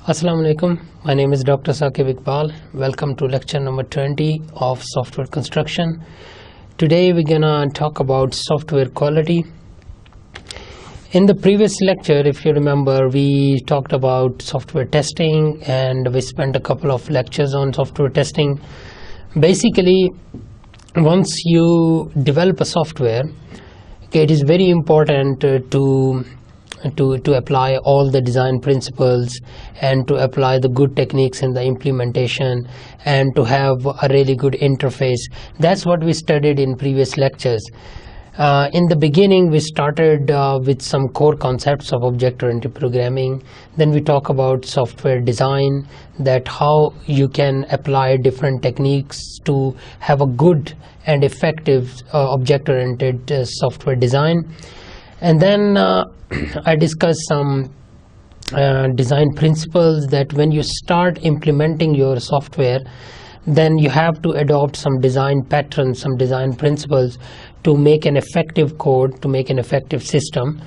Assalamu alaikum. My name is Dr. Saqib Iqbal. Welcome to lecture number 20 of software construction. Today we're gonna talk about software quality. In the previous lecture, if you remember, we talked about software testing and we spent a couple of lectures on software testing. Basically, once you develop a software, it is very important to apply all the design principles and to apply the good techniques in the implementation and to have a really good interface. That's what we studied in previous lectures. In the beginning, we started with some core concepts of object-oriented programming. Then we talk about software design, that how you can apply different techniques to have a good and effective object-oriented software design. And then I discussed some design principles that when you start implementing your software, then you have to adopt some design patterns, some design principles to make an effective code, to make an effective system.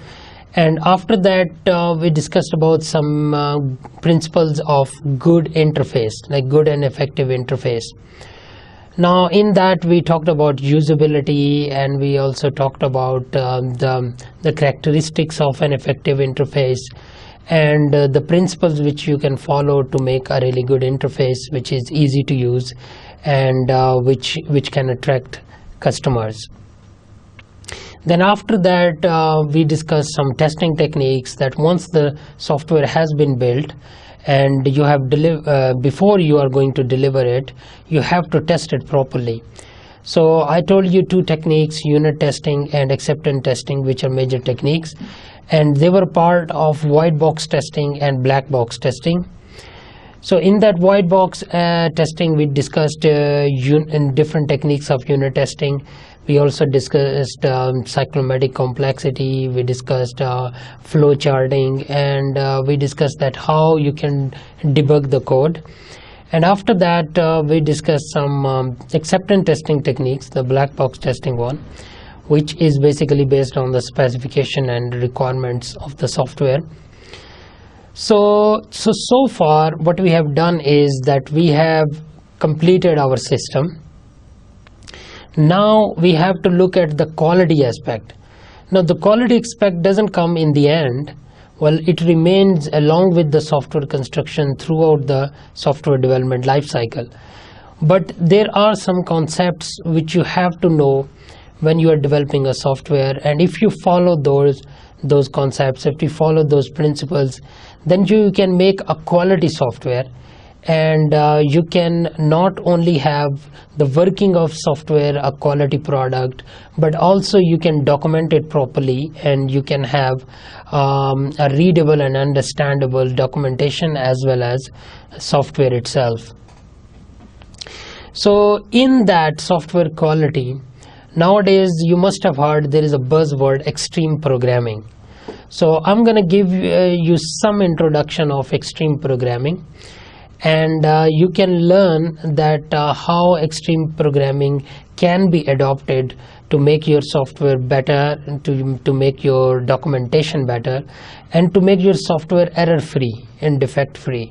And after that, we discussed about some principles of good interface, like good and effective interface. Now in that we talked about usability, and we also talked about the characteristics of an effective interface and the principles which you can follow to make a really good interface which is easy to use and which can attract customers. Then after that, we discussed some testing techniques, that once the software has been built and you have before you are going to deliver it, you have to test it properly. So I told you two techniques, unit testing and acceptance testing, which are major techniques, and they were part of white box testing and black box testing. So in that white box testing, we discussed in different techniques of unit testing. We also discussed cyclomatic complexity, we discussed flow charting, and we discussed that how you can debug the code. And after that, we discussed some acceptance testing techniques, the black box testing one, which is basically based on the specification and requirements of the software. So far what we have done is that we have completed our system. Now we have to look at the quality aspect. Now the quality aspect doesn't come in the end. Well, it remains along with the software construction throughout the software development life cycle. But there are some concepts which you have to know when you are developing a software, and if you follow those concepts, if you follow those principles, then you can make a quality software. And you can not only have the working of software, a quality product, but also you can document it properly, and you can have a readable and understandable documentation as well as software itself. So in that software quality, nowadays you must have heard there is a buzzword, extreme programming. So I'm going to give you some introduction of extreme programming. And you can learn that how extreme programming can be adopted to make your software better, to make your documentation better, and to make your software error free and defect free.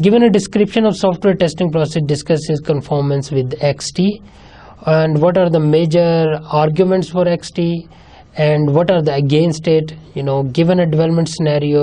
Given a description of software testing process, discusses conformance with XT and what are the major arguments for XT and what are the against it. Given a development scenario,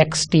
XT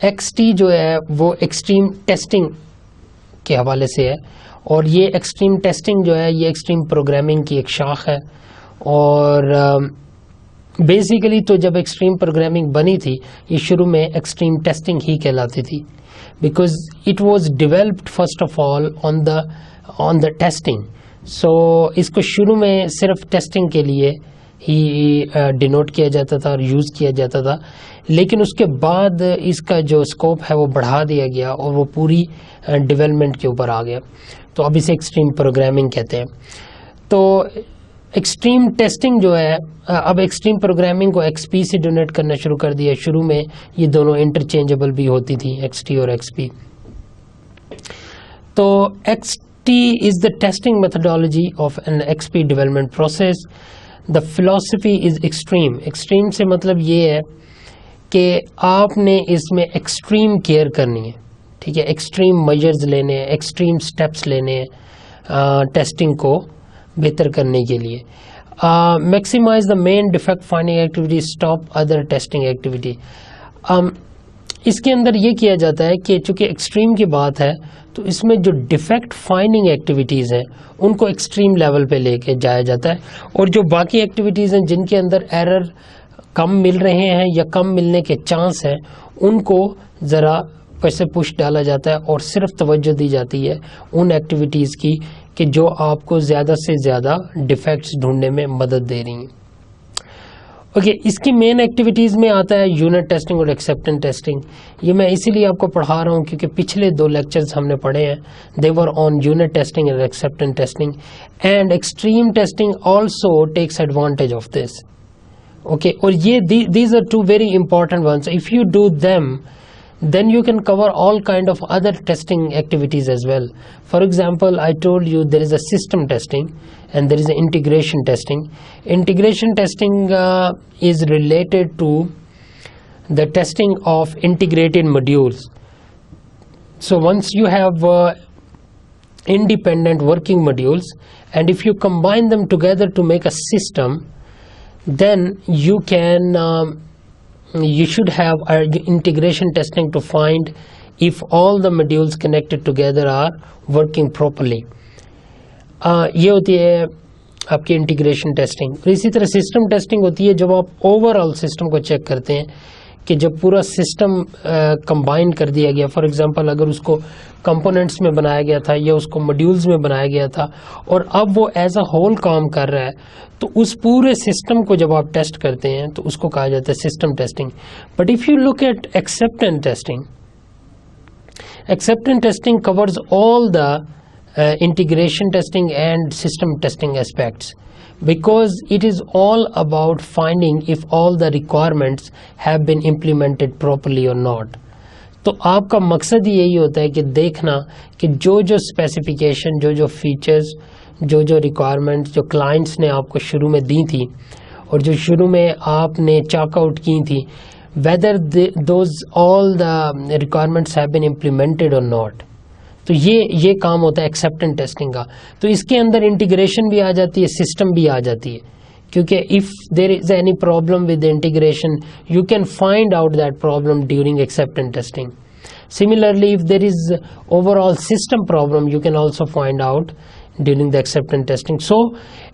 x T جو ہے وہ extreme testing کے حوالے سے ہے، اور یہ extreme testing جو ہے یہ ایکسٹریم پروگرامنگ کی ایک شاخ ہے. اور بیسیکلی تو جب ایکسٹریم پروگرامنگ بنی تھی یہ شروع میں ایکسٹریم ٹیسٹنگ ہی کہلاتی تھی، because it was developed first of all on the testing. So اس کو شروع میں صرف ٹیسٹنگ کے لیے ہی ڈینوٹ کیا جاتا تھا اور یوز کیا جاتا تھا، لیکن اس کے بعد اس کا جو اسکوپ ہے وہ بڑھا دیا گیا اور وہ پوری ڈیولپمنٹ کے اوپر آ گیا. تو اب اسے ایکسٹریم پروگرامنگ کہتے ہیں. تو ایکسٹریم ٹیسٹنگ جو ہے، اب ایکسٹریم پروگرامنگ کو ایکس پی سے ڈونیٹ کرنا شروع کر دیا. شروع میں یہ دونوں انٹرچینجبل بھی ہوتی تھی، ایکس ٹی اور ایکس پی. تو X T is the testing methodology of an X P development process. The philosophy is extreme. Extreme سے مطلب یہ ہے کہ آپ نے اس میں ایکسٹریم کیئر کرنی ہے، ٹھیک ہے، ایکسٹریم میجرز لینے ہیں، ایکسٹریم سٹیپس لینے ہیں ٹیسٹنگ کو بہتر کرنے کے لیے. Maximise the main defect finding activity, stop other testing activity. اس کے اندر یہ کیا جاتا ہے کہ چونکہ ایکسٹریم کی بات ہے تو اس میں جو ڈیفیکٹ فائنڈنگ ایکٹیویٹیز ہیں ان کو ایکسٹریم لیول پہ لے کے جایا جاتا ہے، اور جو باقی ایکٹیویٹیز ہیں جن کے اندر ایرر کم مل رہے ہیں یا کم ملنے کے چانس ہیں ان کو ذرا پیسے پش ڈالا جاتا ہے اور صرف توجہ دی جاتی ہے ان ایکٹیویٹیز کی کہ جو آپ کو زیادہ سے زیادہ ڈیفیکٹس ڈھونڈنے میں مدد دے رہی ہیں. اوکے، اس کی مین ایکٹیویٹیز میں آتا ہے یونٹ ٹیسٹنگ اور ایکسیپٹنس ٹیسٹنگ. یہ میں اسی لیے آپ کو پڑھا رہا ہوں کیونکہ پچھلے 2 لیکچرز ہم نے پڑھے ہیں، they were on unit testing and acceptance testing, and extreme testing also takes advantage of this. Okay, اور یہ these are 2 very important ones. If you do them then you can cover all kind of other testing activities as well. For example, I told you there is a system testing and there is an integration testing. Integration testing is related to the testing of integrated modules. So once you have independent working modules, and if you combine them together to make a system, then you should have integration testing to find if all the modules connected together are working properly. یہ ہوتی ہے آپ کی integration testing. اور اسی طرح system testing ہوتی ہے جب آپ اوور آل سسٹم کو چیک کرتے ہیں کہ جب پورا سسٹم کمبائن کر دیا گیا. فار ایگزامپل اگر اس کو کمپوننٹس میں بنایا گیا تھا یا اس کو ماڈیولز میں بنایا گیا تھا اور اب وہ ایز اے ہول کام کر رہا ہے، تو اس پورے سسٹم کو جب آپ ٹیسٹ کرتے ہیں تو اس کو کہا جاتا ہے system testing. But if you look at acceptance testing, acceptance testing covers all the integration testing and system testing aspects, because it is all about finding if all the requirements have been implemented properly or not. تو آپ کا مقصد یہی ہوتا ہے کہ دیکھنا کہ جو اسپیسیفیکیشن، جو فیچرز، جو ریکوائرمنٹس جو کلائنٹس نے آپ کو شروع میں دی تھی اور جو شروع میں آپ نے چاک آؤٹ کی تھی، whether those all the requirements have been implemented or not. تو یہ کام ہوتا ہے ایکسیپٹنس ٹیسٹنگ کا. تو اس کے اندر انٹیگریشن بھی آ جاتی ہے، سسٹم بھی آ جاتی ہے، کیونکہ if there is any problem with integration you can find out that problem during acceptance testing. Similarly if there is over all system problem you can also find out during the acceptance testing. So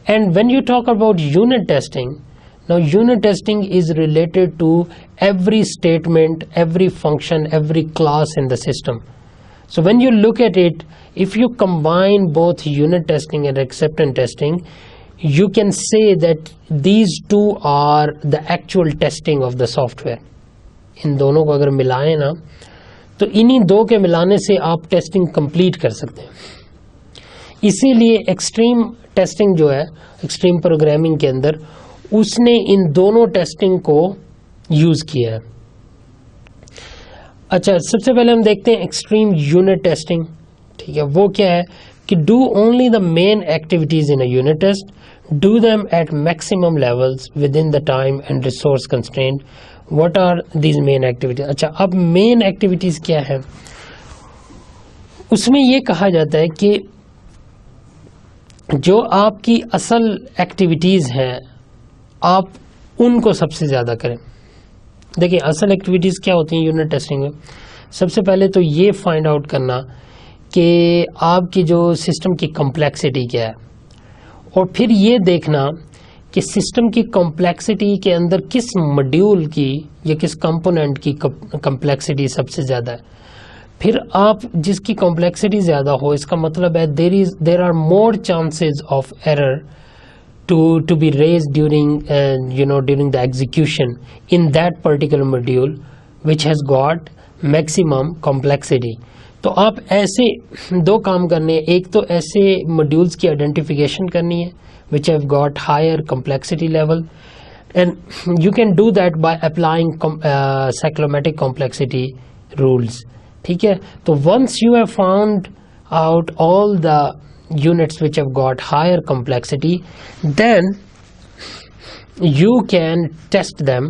and when you talk about unit testing, now unit testing is related to every statement, every function, every class in the system. So when you look at it, if you combine both unit testing and acceptance testing, you can say that these two are the actual testing of the software. ان دونوں کو اگر ملائیں نا تو انہی دو کے ملانے سے آپ ٹیسٹنگ کمپلیٹ کر سکتے ہیں. اسی لیے ایکسٹریم ٹیسٹنگ جو ہے ایکسٹریم پروگرامنگ کے اندر اس نے ان دونوں ٹیسٹنگ کو یوز کیا ہے. اچھا, سب سے پہلے ہم دیکھتے ہیں ایکسٹریم یونٹ ٹیسٹنگ. ٹھیک ہے, وہ کیا ہے کہ do only the main activities in a unit test, do them at maximum levels within the time and resource constraint. What are these main activities? اچھا, اب مین ایکٹیویٹیز کیا ہے؟ اس میں یہ کہا جاتا ہے کہ جو آپ کی اصل ایکٹیویٹیز ہیں آپ ان کو سب سے زیادہ کریں. دیکھیں اصل ایکٹیویٹیز کیا ہوتی ہیں یونٹ ٹیسٹنگ میں. سب سے پہلے تو یہ فائنڈ آؤٹ کرنا کہ آپ کی جو سسٹم کی کمپلیکسٹی کیا ہے, اور پھر یہ دیکھنا کہ سسٹم کی کمپلیکسٹی کے اندر کس ماڈیول کی یا کس کمپوننٹ کی کمپلیکسٹی سب سے زیادہ ہے. پھر آپ جس کی کمپلیکسٹی زیادہ ہو, اس کا مطلب ہے there are more chances of error to be raised during the execution in that particular module which has got maximum complexity. تو آپ ایسے دو کام کرنے ہیں, ایک تو ایسے modules کی identification کرنی ہے which have got higher complexity level, and you can do that by applying cyclomatic complexity rules. ٹھیک ہے, تو once you have found out all the units which have got higher complexity, then you can test them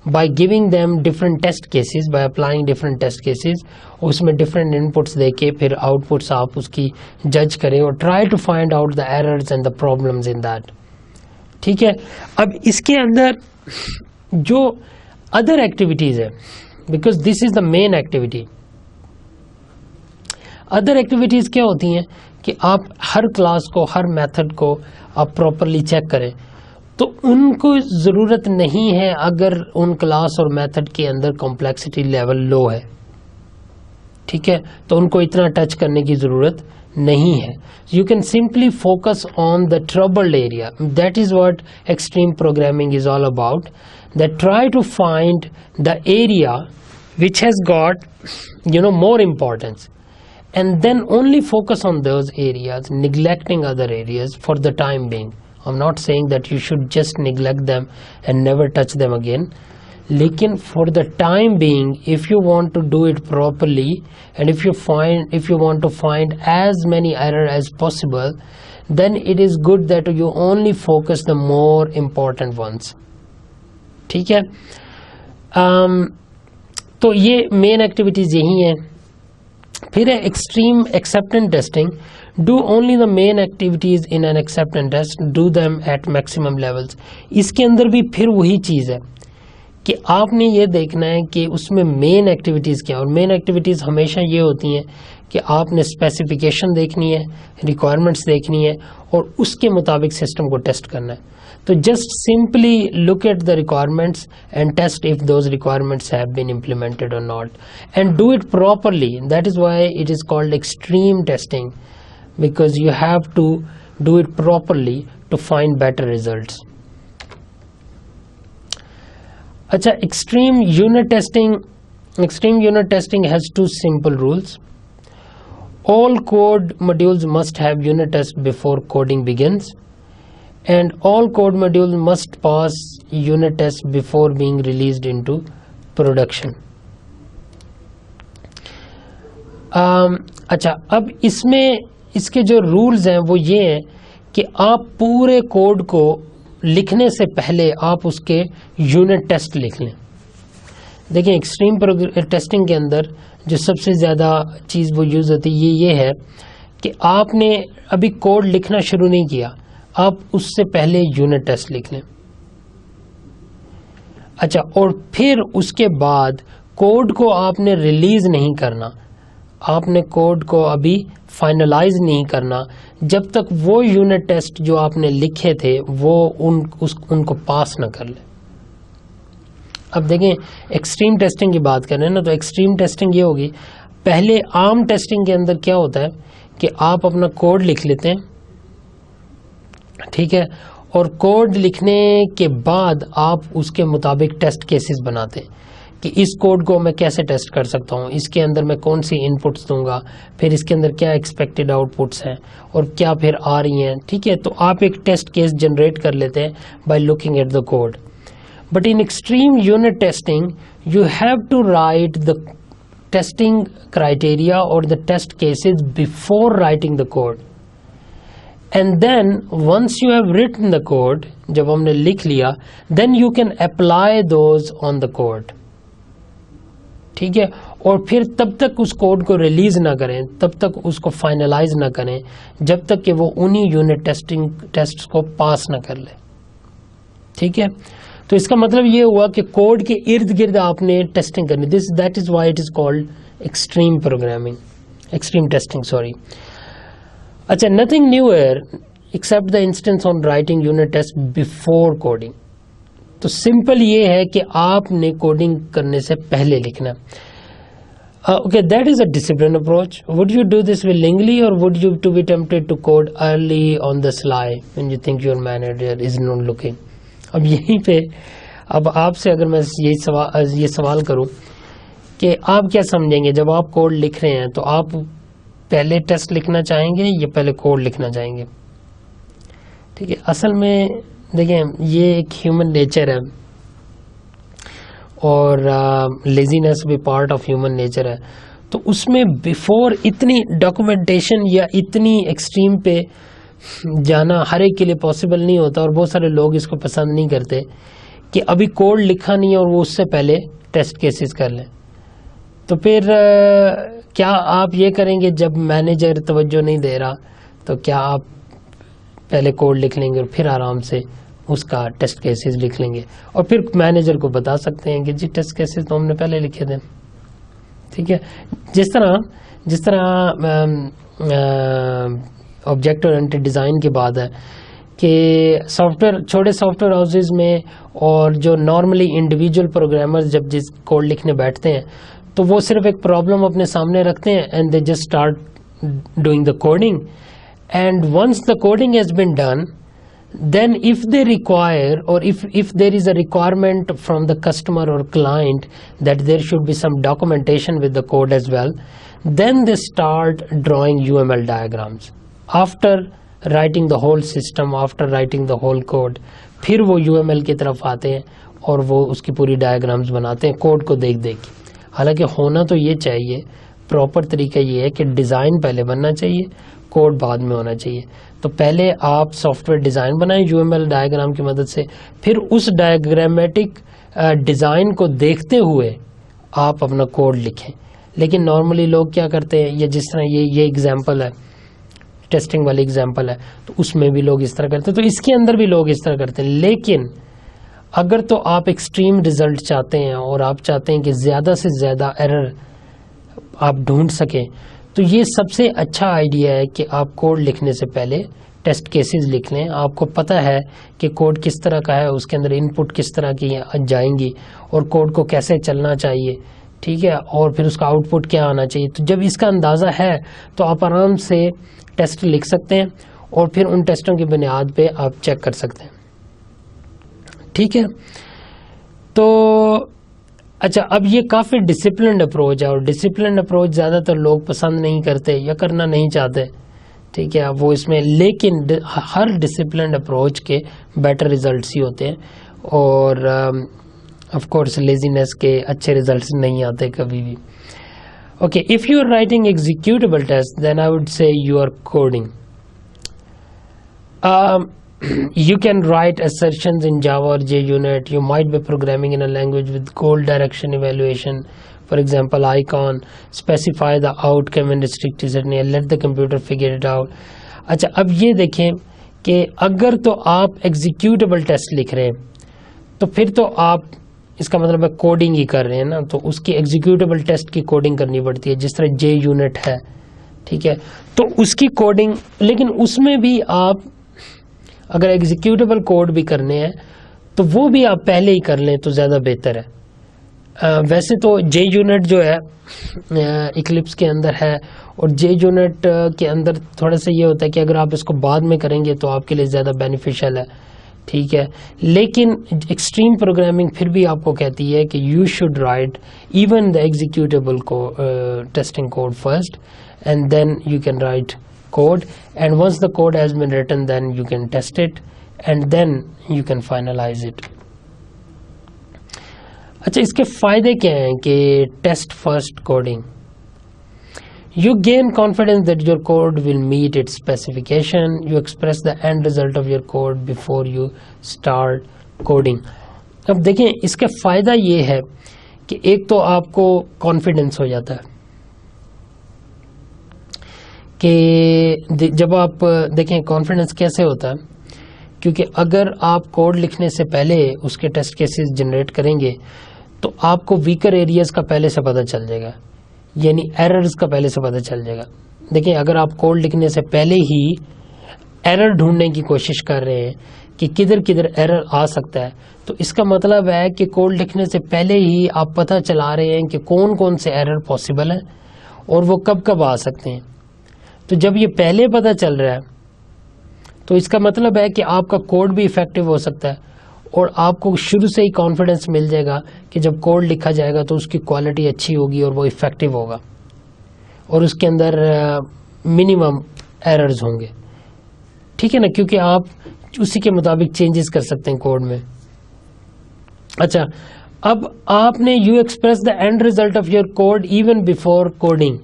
by giving them different test cases, by applying different test cases. اس میں different inputs دے کے پھر outputs آپ اس کی judge کریں اور try to find out the errors and the problems in that. ٹھیک ہے, اب اس کے اندر جو other activities ہے, because this is the main activity. Other activities کیا ہوتی ہیں کہ آپ ہر کلاس کو, ہر میتھڈ کو آپ پراپرلی چیک کریں, تو ان کو ضرورت نہیں ہے اگر ان کلاس اور میتھڈ کے اندر کمپلیکسٹی لیول لو ہے. ٹھیک ہے, تو ان کو اتنا ٹچ کرنے کی ضرورت نہیں ہے. You can simply focus on the troubled area. That is what extreme programming is all about. That try to find the area which has got more importance, and then only focus on those areas, neglecting other areas for the time being. I'm not saying that you should just neglect them and never touch them again. Lekin for the time being, if you want to do it properly, and if you want to find as many errors as possible, then it is good that you only focus the more important ones. ٹھیک ہے, تو یہ main activities یہی ہیں. پھر ہے extreme acceptance testing. Do only the main activities in an acceptance test, do them at maximum levels. اس کے اندر بھی پھر وہی چیز ہے کہ آپ نے یہ دیکھنا ہے کہ اس میں مین ایکٹیویٹیز کیا, اور مین ایکٹیویٹیز ہمیشہ یہ ہوتی ہیں کہ آپ نے اسپیسیفیکیشن دیکھنی ہے, ریکوائرمنٹس دیکھنی ہے, اور اس کے مطابق سسٹم کو ٹیسٹ کرنا ہے. تو just simply look at the requirements and test if those requirements have been implemented or not, and do it properly. That is why it is called extreme testing, because you have to do it properly to find better results. اچھا, extreme unit testing has two simple rules. All code modules must have unit test before coding begins, and all code modules must pass unit test before being released into production. اچھا, اب اس میں اس کے جو rules ہیں وہ یہ ہیں کہ آپ پورے کوڈ کو لکھنے سے پہلے آپ اس کے یونٹ ٹیسٹ لکھ لیں. دیکھیں ایکسٹریم ٹیسٹنگ کے اندر جو سب سے زیادہ چیز وہ یوز ہوتی ہے یہ ہے کہ آپ نے ابھی کوڈ لکھنا شروع نہیں کیا, آپ اس سے پہلے یونٹ ٹیسٹ لکھ لیں. اچھا, اور پھر اس کے بعد کوڈ کو آپ نے ریلیز نہیں کرنا, آپ نے کوڈ کو ابھی فائنلائز نہیں کرنا جب تک وہ یونٹ ٹیسٹ جو آپ نے لکھے تھے وہ ان کو پاس نہ کر لے. اب دیکھیں ایکسٹریم ٹیسٹنگ کی بات کریں نا, تو ایکسٹریم ٹیسٹنگ یہ ہوگی, پہلے عام ٹیسٹنگ کے اندر کیا ہوتا ہے کہ آپ اپنا کوڈ لکھ لیتے ہیں, ٹھیک ہے, اور کوڈ لکھنے کے بعد آپ اس کے مطابق ٹیسٹ کیسز بناتے ہیں کہ اس کوڈ کو میں کیسے ٹیسٹ کر سکتا ہوں, اس کے اندر میں کون سی ان پٹس دوں گا, پھر اس کے اندر کیا ایکسپیکٹڈ آؤٹ پٹس ہیں اور کیا پھر آ رہی ہیں. ٹھیک ہے, تو آپ ایک ٹیسٹ کیس جنریٹ کر لیتے ہیں by looking at the code. But in extreme unit testing you have to write the testing criteria اور the test cases before writing the code. And then once you have written the code, جب ہم نے لکھ لیا, then you can apply those on the code. ٹھیک ہے, اور پھر تب تک اس کوڈ کو ریلیز نہ کریں, تب تک اس کو فائنلائز نہ کریں جب تک کہ وہ انہی یونٹ ٹیسٹ کو پاس نہ کر لے. ٹھیک ہے, تو اس کا مطلب یہ ہوا کہ کوڈ کے ارد گرد آپ نے ٹیسٹنگ کرنی. That is why it is called extreme programming, extreme testing, sorry. اچھا, nothing new here except the insistence on writing unit test before coding. تو سمپل یہ ہے کہ آپ نے کوڈنگ کرنے سے پہلے لکھنا. Okay, that is a disciplined approach. Would you do this willingly, or would you to be tempted to code early on the sly when you think your manager is not looking? اب یہیں پہ اب آپ سے اگر میں یہ سوال کروں کہ آپ کیا سمجھیں گے جب آپ کوڈ لکھ رہے ہیں, تو آپ پہلے ٹیسٹ لکھنا چاہیں گے یا پہلے کوڈ لکھنا چاہیں گے؟ ٹھیک ہے, اصل میں دیکھیں یہ ایک ہیومن نیچر ہے, اور لیزینس بھی پارٹ آف ہیومن نیچر ہے. تو اس میں بیفور اتنی ڈاکومنٹیشن یا اتنی ایکسٹریم پہ جانا ہر ایک کے لیے پاسبل نہیں ہوتا, اور بہت سارے لوگ اس کو پسند نہیں کرتے کہ ابھی کوڈ لکھا نہیں ہے اور وہ اس سے پہلے ٹیسٹ کیسز کر لیں. تو پھر کیا آپ یہ کریں گے جب مینیجر توجہ نہیں دے رہا تو کیا آپ پہلے کوڈ لکھ لیں گے اور پھر آرام سے اس کا ٹیسٹ کیسز لکھ لیں گے, اور پھر مینیجر کو بتا سکتے ہیں کہ جی ٹیسٹ کیسز تو ہم نے پہلے لکھے تھے. ٹھیک ہے, جس طرح آبجیکٹ اورینٹڈ ڈیزائن کی بات ہے کہ چھوٹے سافٹ ویئر ہاؤسز میں اور جو نارملی انڈیویجول پروگرامرز جب جس کوڈ لکھنے بیٹھتے ہیں تو وہ صرف ایک پرابلم اپنے سامنے رکھتے ہیں, and they just start doing the coding, and once the coding has been done, then if they require, or if there is a requirement from the customer or client that there should be some documentation with the code as well, then they start drawing UML diagrams after writing the whole system, after writing the whole code. پھر وہ UML کی طرف آتے ہیں اور وہ اس کی پوری ڈائیگرامز بناتے ہیں کوڈ کو دیکھ دیکھ کے. حالانکہ ہونا تو یہ چاہیے, پراپر طریقہ یہ ہے کہ ڈیزائن پہلے بننا چاہیے, کوڈ بعد میں ہونا چاہیے. تو پہلے آپ سافٹ ویئر ڈیزائن بنائیں UML ڈائیگرام کی مدد سے, پھر اس ڈائیگرامیٹک ڈیزائن کو دیکھتے ہوئے آپ اپنا کوڈ لکھیں. لیکن نارملی لوگ کیا کرتے ہیں, یا جس طرح یہ ایگزامپل ہے, ٹیسٹنگ والی ایگزامپل ہے, تو اس میں بھی لوگ اس طرح کرتے ہیں, تو اس کے اندر بھی لوگ اس طرح کرتے ہیں. لیکن اگر تو آپ ایکسٹریم رزلٹ چاہتے ہیں اور آپ چاہتے ہیں کہ زیادہ سے زیادہ ایرر آپ ڈھونڈ سکیں, تو یہ سب سے اچھا آئیڈیا ہے کہ آپ کوڈ لکھنے سے پہلے ٹیسٹ کیسز لکھ لیں. آپ کو پتہ ہے کہ کوڈ کس طرح کا ہے, اس کے اندر ان پٹ کس طرح کی جائیں گی, اور کوڈ کو کیسے چلنا چاہیے, ٹھیک ہے, اور پھر اس کا آؤٹ پٹ کیا آنا چاہیے. تو جب اس کا اندازہ ہے تو آپ آرام سے ٹیسٹ لکھ سکتے ہیں, اور پھر ان ٹیسٹوں کی بنیاد پہ آپ چیک کر سکتے ہیں. ٹھیک ہے, تو اچھا, اب یہ کافی ڈسپلنڈ اپروچ ہے, اور ڈسپلنڈ اپروچ زیادہ تر لوگ پسند نہیں کرتے یا کرنا نہیں چاہتے. ٹھیک ہے, وہ اس میں, لیکن ہر ڈسپلنڈ اپروچ کے بیٹر ریزلٹس ہی ہوتے ہیں, اور آف کورس لیزینس کے اچھے ریزلٹس نہیں آتے کبھی بھی. Okay, if you are writing executable test then I would say you are coding. You can write assertions in Java or JUnit. You might be programming in a language with goal direction evaluation. For example, icon, specify the outcome and restrict it and let the computer figure it out. اچھا, اب یہ دیکھیں کہ اگر تو آپ executable test لکھ رہے ہیں تو پھر تو آپ اس کا مطلب ہے کوڈنگ ہی کر رہے ہیں نا, تو اس کی ایگزیکیوٹیبل ٹیسٹ کی کوڈنگ کرنی پڑتی ہے, جس طرح JUnit ہے. ٹھیک ہے, تو اس کی کوڈنگ, لیکن اس میں بھی آپ اگر ایگزیکیوٹیبل کوڈ بھی کرنے ہیں تو وہ بھی آپ پہلے ہی کر لیں تو زیادہ بہتر ہے. ویسے تو JUnit جو ہے ایکلپس کے اندر ہے, اور JUnit کے اندر تھوڑا سا یہ ہوتا ہے کہ اگر آپ اس کو بعد میں کریں گے تو آپ کے لیے زیادہ بینیفیشل ہے. ٹھیک ہے, لیکن ایکسٹریم پروگرامنگ پھر بھی آپ کو کہتی ہے کہ you should write even the executable testing code first, and then you can write code, and once the code has been written then you can test it and then you can finalize it. اچھا, اس کے فائدے کیا ہیں کہ test first coding. You gain confidence that your code will meet its specification. You express the end result of your code before you start coding. اب دیکھیں اس کا فائدہ یہ ہے کہ ایک تو آپ کو کانفیڈنس ہو جاتا ہے کہ جب آپ دیکھیں کانفیڈنس کیسے ہوتا ہے کیونکہ اگر آپ کوڈ لکھنے سے پہلے اس کے ٹیسٹ کیسز جنریٹ کریں گے تو آپ کو ویکر ایریاز کا پہلے سے پتہ چل جائے گا، یعنی ایررز کا پہلے سے پتہ چل جائے گا. دیکھیں اگر آپ کوڈ لکھنے سے پہلے ہی ایرر ڈھونڈنے کی کوشش کر رہے ہیں کہ کدھر کدھر ایرر آ سکتا ہے، تو اس کا مطلب ہے کہ کوڈ لکھنے سے پہلے ہی آپ پتہ چلا رہے ہیں کہ کون کون سے ایرر پاسبل ہیں اور وہ کب کب آ سکتے ہیں. تو جب یہ پہلے پتہ چل رہا ہے تو اس کا مطلب ہے کہ آپ کا کوڈ بھی افیکٹو ہو سکتا ہے اور آپ کو شروع سے ہی کانفیڈنس مل جائے گا کہ جب کوڈ لکھا جائے گا تو اس کی کوالٹی اچھی ہوگی اور وہ افیکٹو ہوگا اور اس کے اندر منیمم ایررز ہوں گے. ٹھیک ہے نا، کیونکہ آپ اسی کے مطابق چینجز کر سکتے ہیں کوڈ میں. اچھا، اب آپ نے you express the and result of your could even before coding.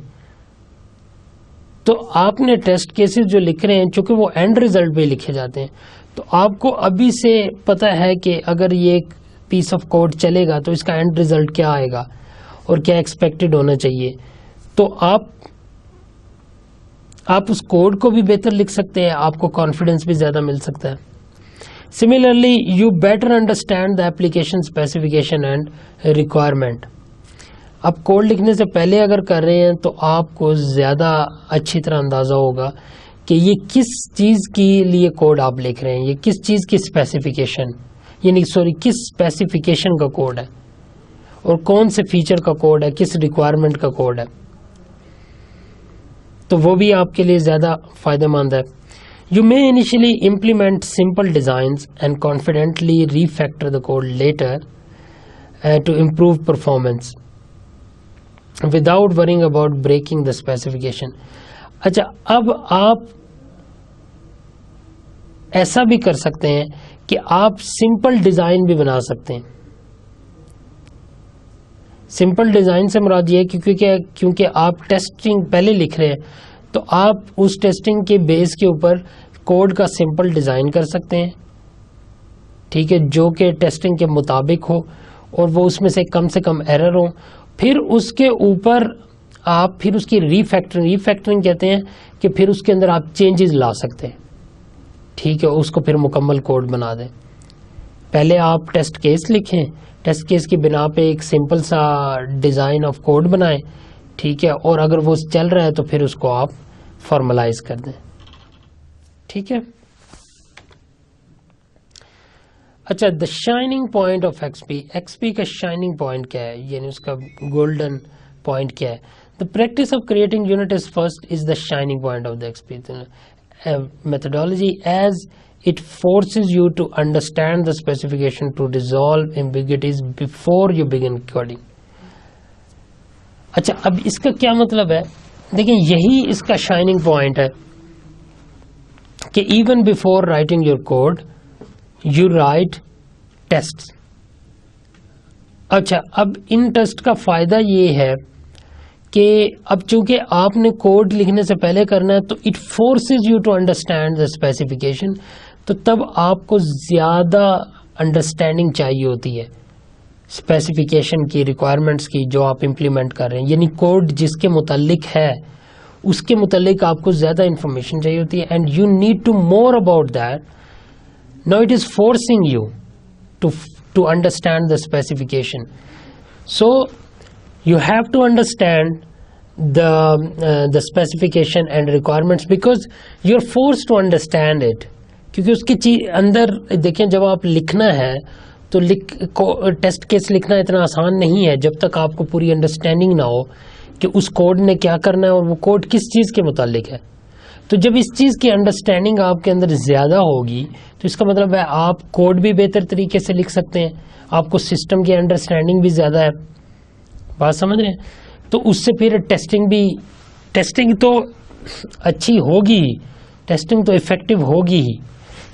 تو آپ نے ٹیسٹ کیسز جو لکھ رہے ہیں چونکہ وہ اینڈ ریزلٹ پہ لکھے جاتے ہیں، تو آپ کو ابھی سے پتہ ہے کہ اگر یہ ایک پیس آف کوڈ چلے گا تو اس کا اینڈ ریزلٹ کیا آئے گا اور کیا ایکسپیکٹڈ ہونا چاہیے. تو آپ اس کوڈ کو بھی بہتر لکھ سکتے ہیں، آپ کو کانفیڈنس بھی زیادہ مل سکتا ہے. Similarly you better understand the application specification and requirement. اب کوڈ لکھنے سے پہلے اگر کر رہے ہیں تو آپ کو زیادہ اچھی طرح اندازہ ہوگا کہ یہ کس چیز کے لیے کوڈ آپ لکھ رہے ہیں، یہ کس چیز کی اسپیسیفکیشن کس اسپیسیفکیشن کا کوڈ ہے اور کون سے فیچر کا کوڈ ہے، کس ریکوائرمنٹ کا کوڈ ہے. تو وہ بھی آپ کے لیے زیادہ فائدہ مند ہے. You may initially implement simple designs and confidently refactor the code later to improve performance without worrying about breaking the specification. اچھا، اب آپ ایسا بھی کر سکتے ہیں کہ آپ سمپل ڈیزائن بھی بنا سکتے ہیں. سمپل ڈیزائن سے مراد یہ ہے کیونکہ آپ ٹیسٹنگ پہلے لکھ رہے ہیں تو آپ اس ٹیسٹنگ کے بیس کے اوپر کوڈ کا سمپل ڈیزائن کر سکتے ہیں. ٹھیک ہے، جو کہ ٹیسٹنگ کے مطابق ہو اور وہ اس میں سے کم ایرر ہوں. پھر اس کے اوپر آپ پھر اس کی ریفیکٹرنگ کہتے ہیں کہ پھر اس کے اندر آپ چینجز لا سکتے ہیں. ٹھیک ہے، اس کو پھر مکمل کوڈ بنا دیں. پہلے آپ ٹیسٹ کیس لکھیں، ٹیسٹ کیس کی بنا پہ ایک سمپل سا ڈیزائن آف کوڈ بنائیں. ٹھیک ہے، اور اگر وہ چل رہا ہے تو پھر اس کو آپ فارملائز کر دیں. ٹھیک ہے. اچھا، دا شائننگ پوائنٹ آف ایکس پی کا شائننگ پوائنٹ کیا ہے، یعنی اس کا گولڈن پوائنٹ کیا ہے. The practice of creating unit is first is the shining point of the x P methodology as it forces you to understand the specification to resolve ambiguities before you begin coding. اچھا، اب اس کا کیا مطلب ہے؟ دیکھیں، یہی اس کا shining point ہے کہ even before writing your code you write tests. اچھا، اب ان ٹیسٹ کا فائدہ یہ ہے کہ اب چونکہ آپ نے کوڈ لکھنے سے پہلے کرنا ہے تو it forces you to understand the specification. تو تب آپ کو زیادہ انڈرسٹینڈنگ چاہیے ہوتی ہے اسپیسیفکیشن کی، ریکوائرمنٹس کی جو آپ امپلیمنٹ کر رہے ہیں. یعنی کوڈ جس کے متعلق ہے اس کے متعلق آپ کو زیادہ انفارمیشن چاہیے ہوتی ہے. And you need to more about that. No it is forcing you to understand the specification. So you have to understand the specification and requirements because you're forced to understand it. کیونکہ اس کے اندر دیکھیں، جب آپ لکھنا ہے تو test case لکھنا اتنا آسان نہیں ہے جب تک آپ کو پوری انڈرسٹینڈنگ نہ ہو کہ اس کوڈ نے کیا کرنا ہے اور وہ کوڈ کس چیز کے متعلق ہے. تو جب اس چیز کی انڈرسٹینڈنگ آپ کے اندر زیادہ ہوگی تو اس کا مطلب ہے آپ کوڈ بھی بہتر طریقے سے لکھ سکتے ہیں، آپ کو سسٹم کی انڈرسٹینڈنگ بھی زیادہ ہے. بات سمجھ رہے ہیں؟ تو اس سے پھر ٹیسٹنگ تو اچھی ہوگی، ٹیسٹنگ تو افیکٹو ہوگی ہی،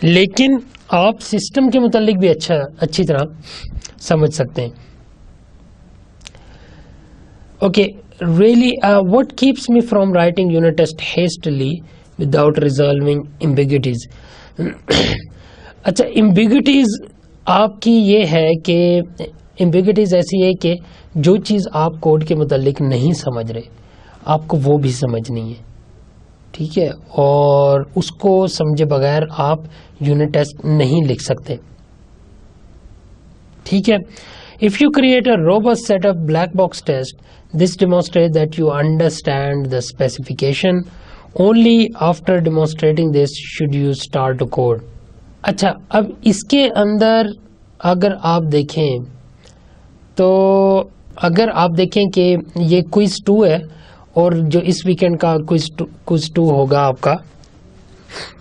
لیکن آپ سسٹم کے متعلق بھی اچھی طرح سمجھ سکتے ہیں. Okay, really what keeps me from writing unit test hastily without resolving ambiguities. اچھا، ایمبیگوٹیز آپ کی یہ ہے کہ ایمبیگوٹیز ایسی ہے کہ جو چیز آپ کوڈ کے متعلق نہیں سمجھ رہے آپ کو وہ بھی سمجھنی ہے. ٹھیک ہے, اور اس کو سمجھے بغیر آپ یونٹ ٹیسٹ نہیں لکھ سکتے. ٹھیک ہے. If you create a robust set of black box tests, this demonstrates that you understand the specification. Only after demonstrating this should you start to code. اچھا, اب اس کے اندر اگر آپ دیکھیں تو اگر آپ دیکھیں کہ یہ کوئز 2 ہے, اور جو اس ویکینڈ کا کوئز 2 ہوگا آپ کا,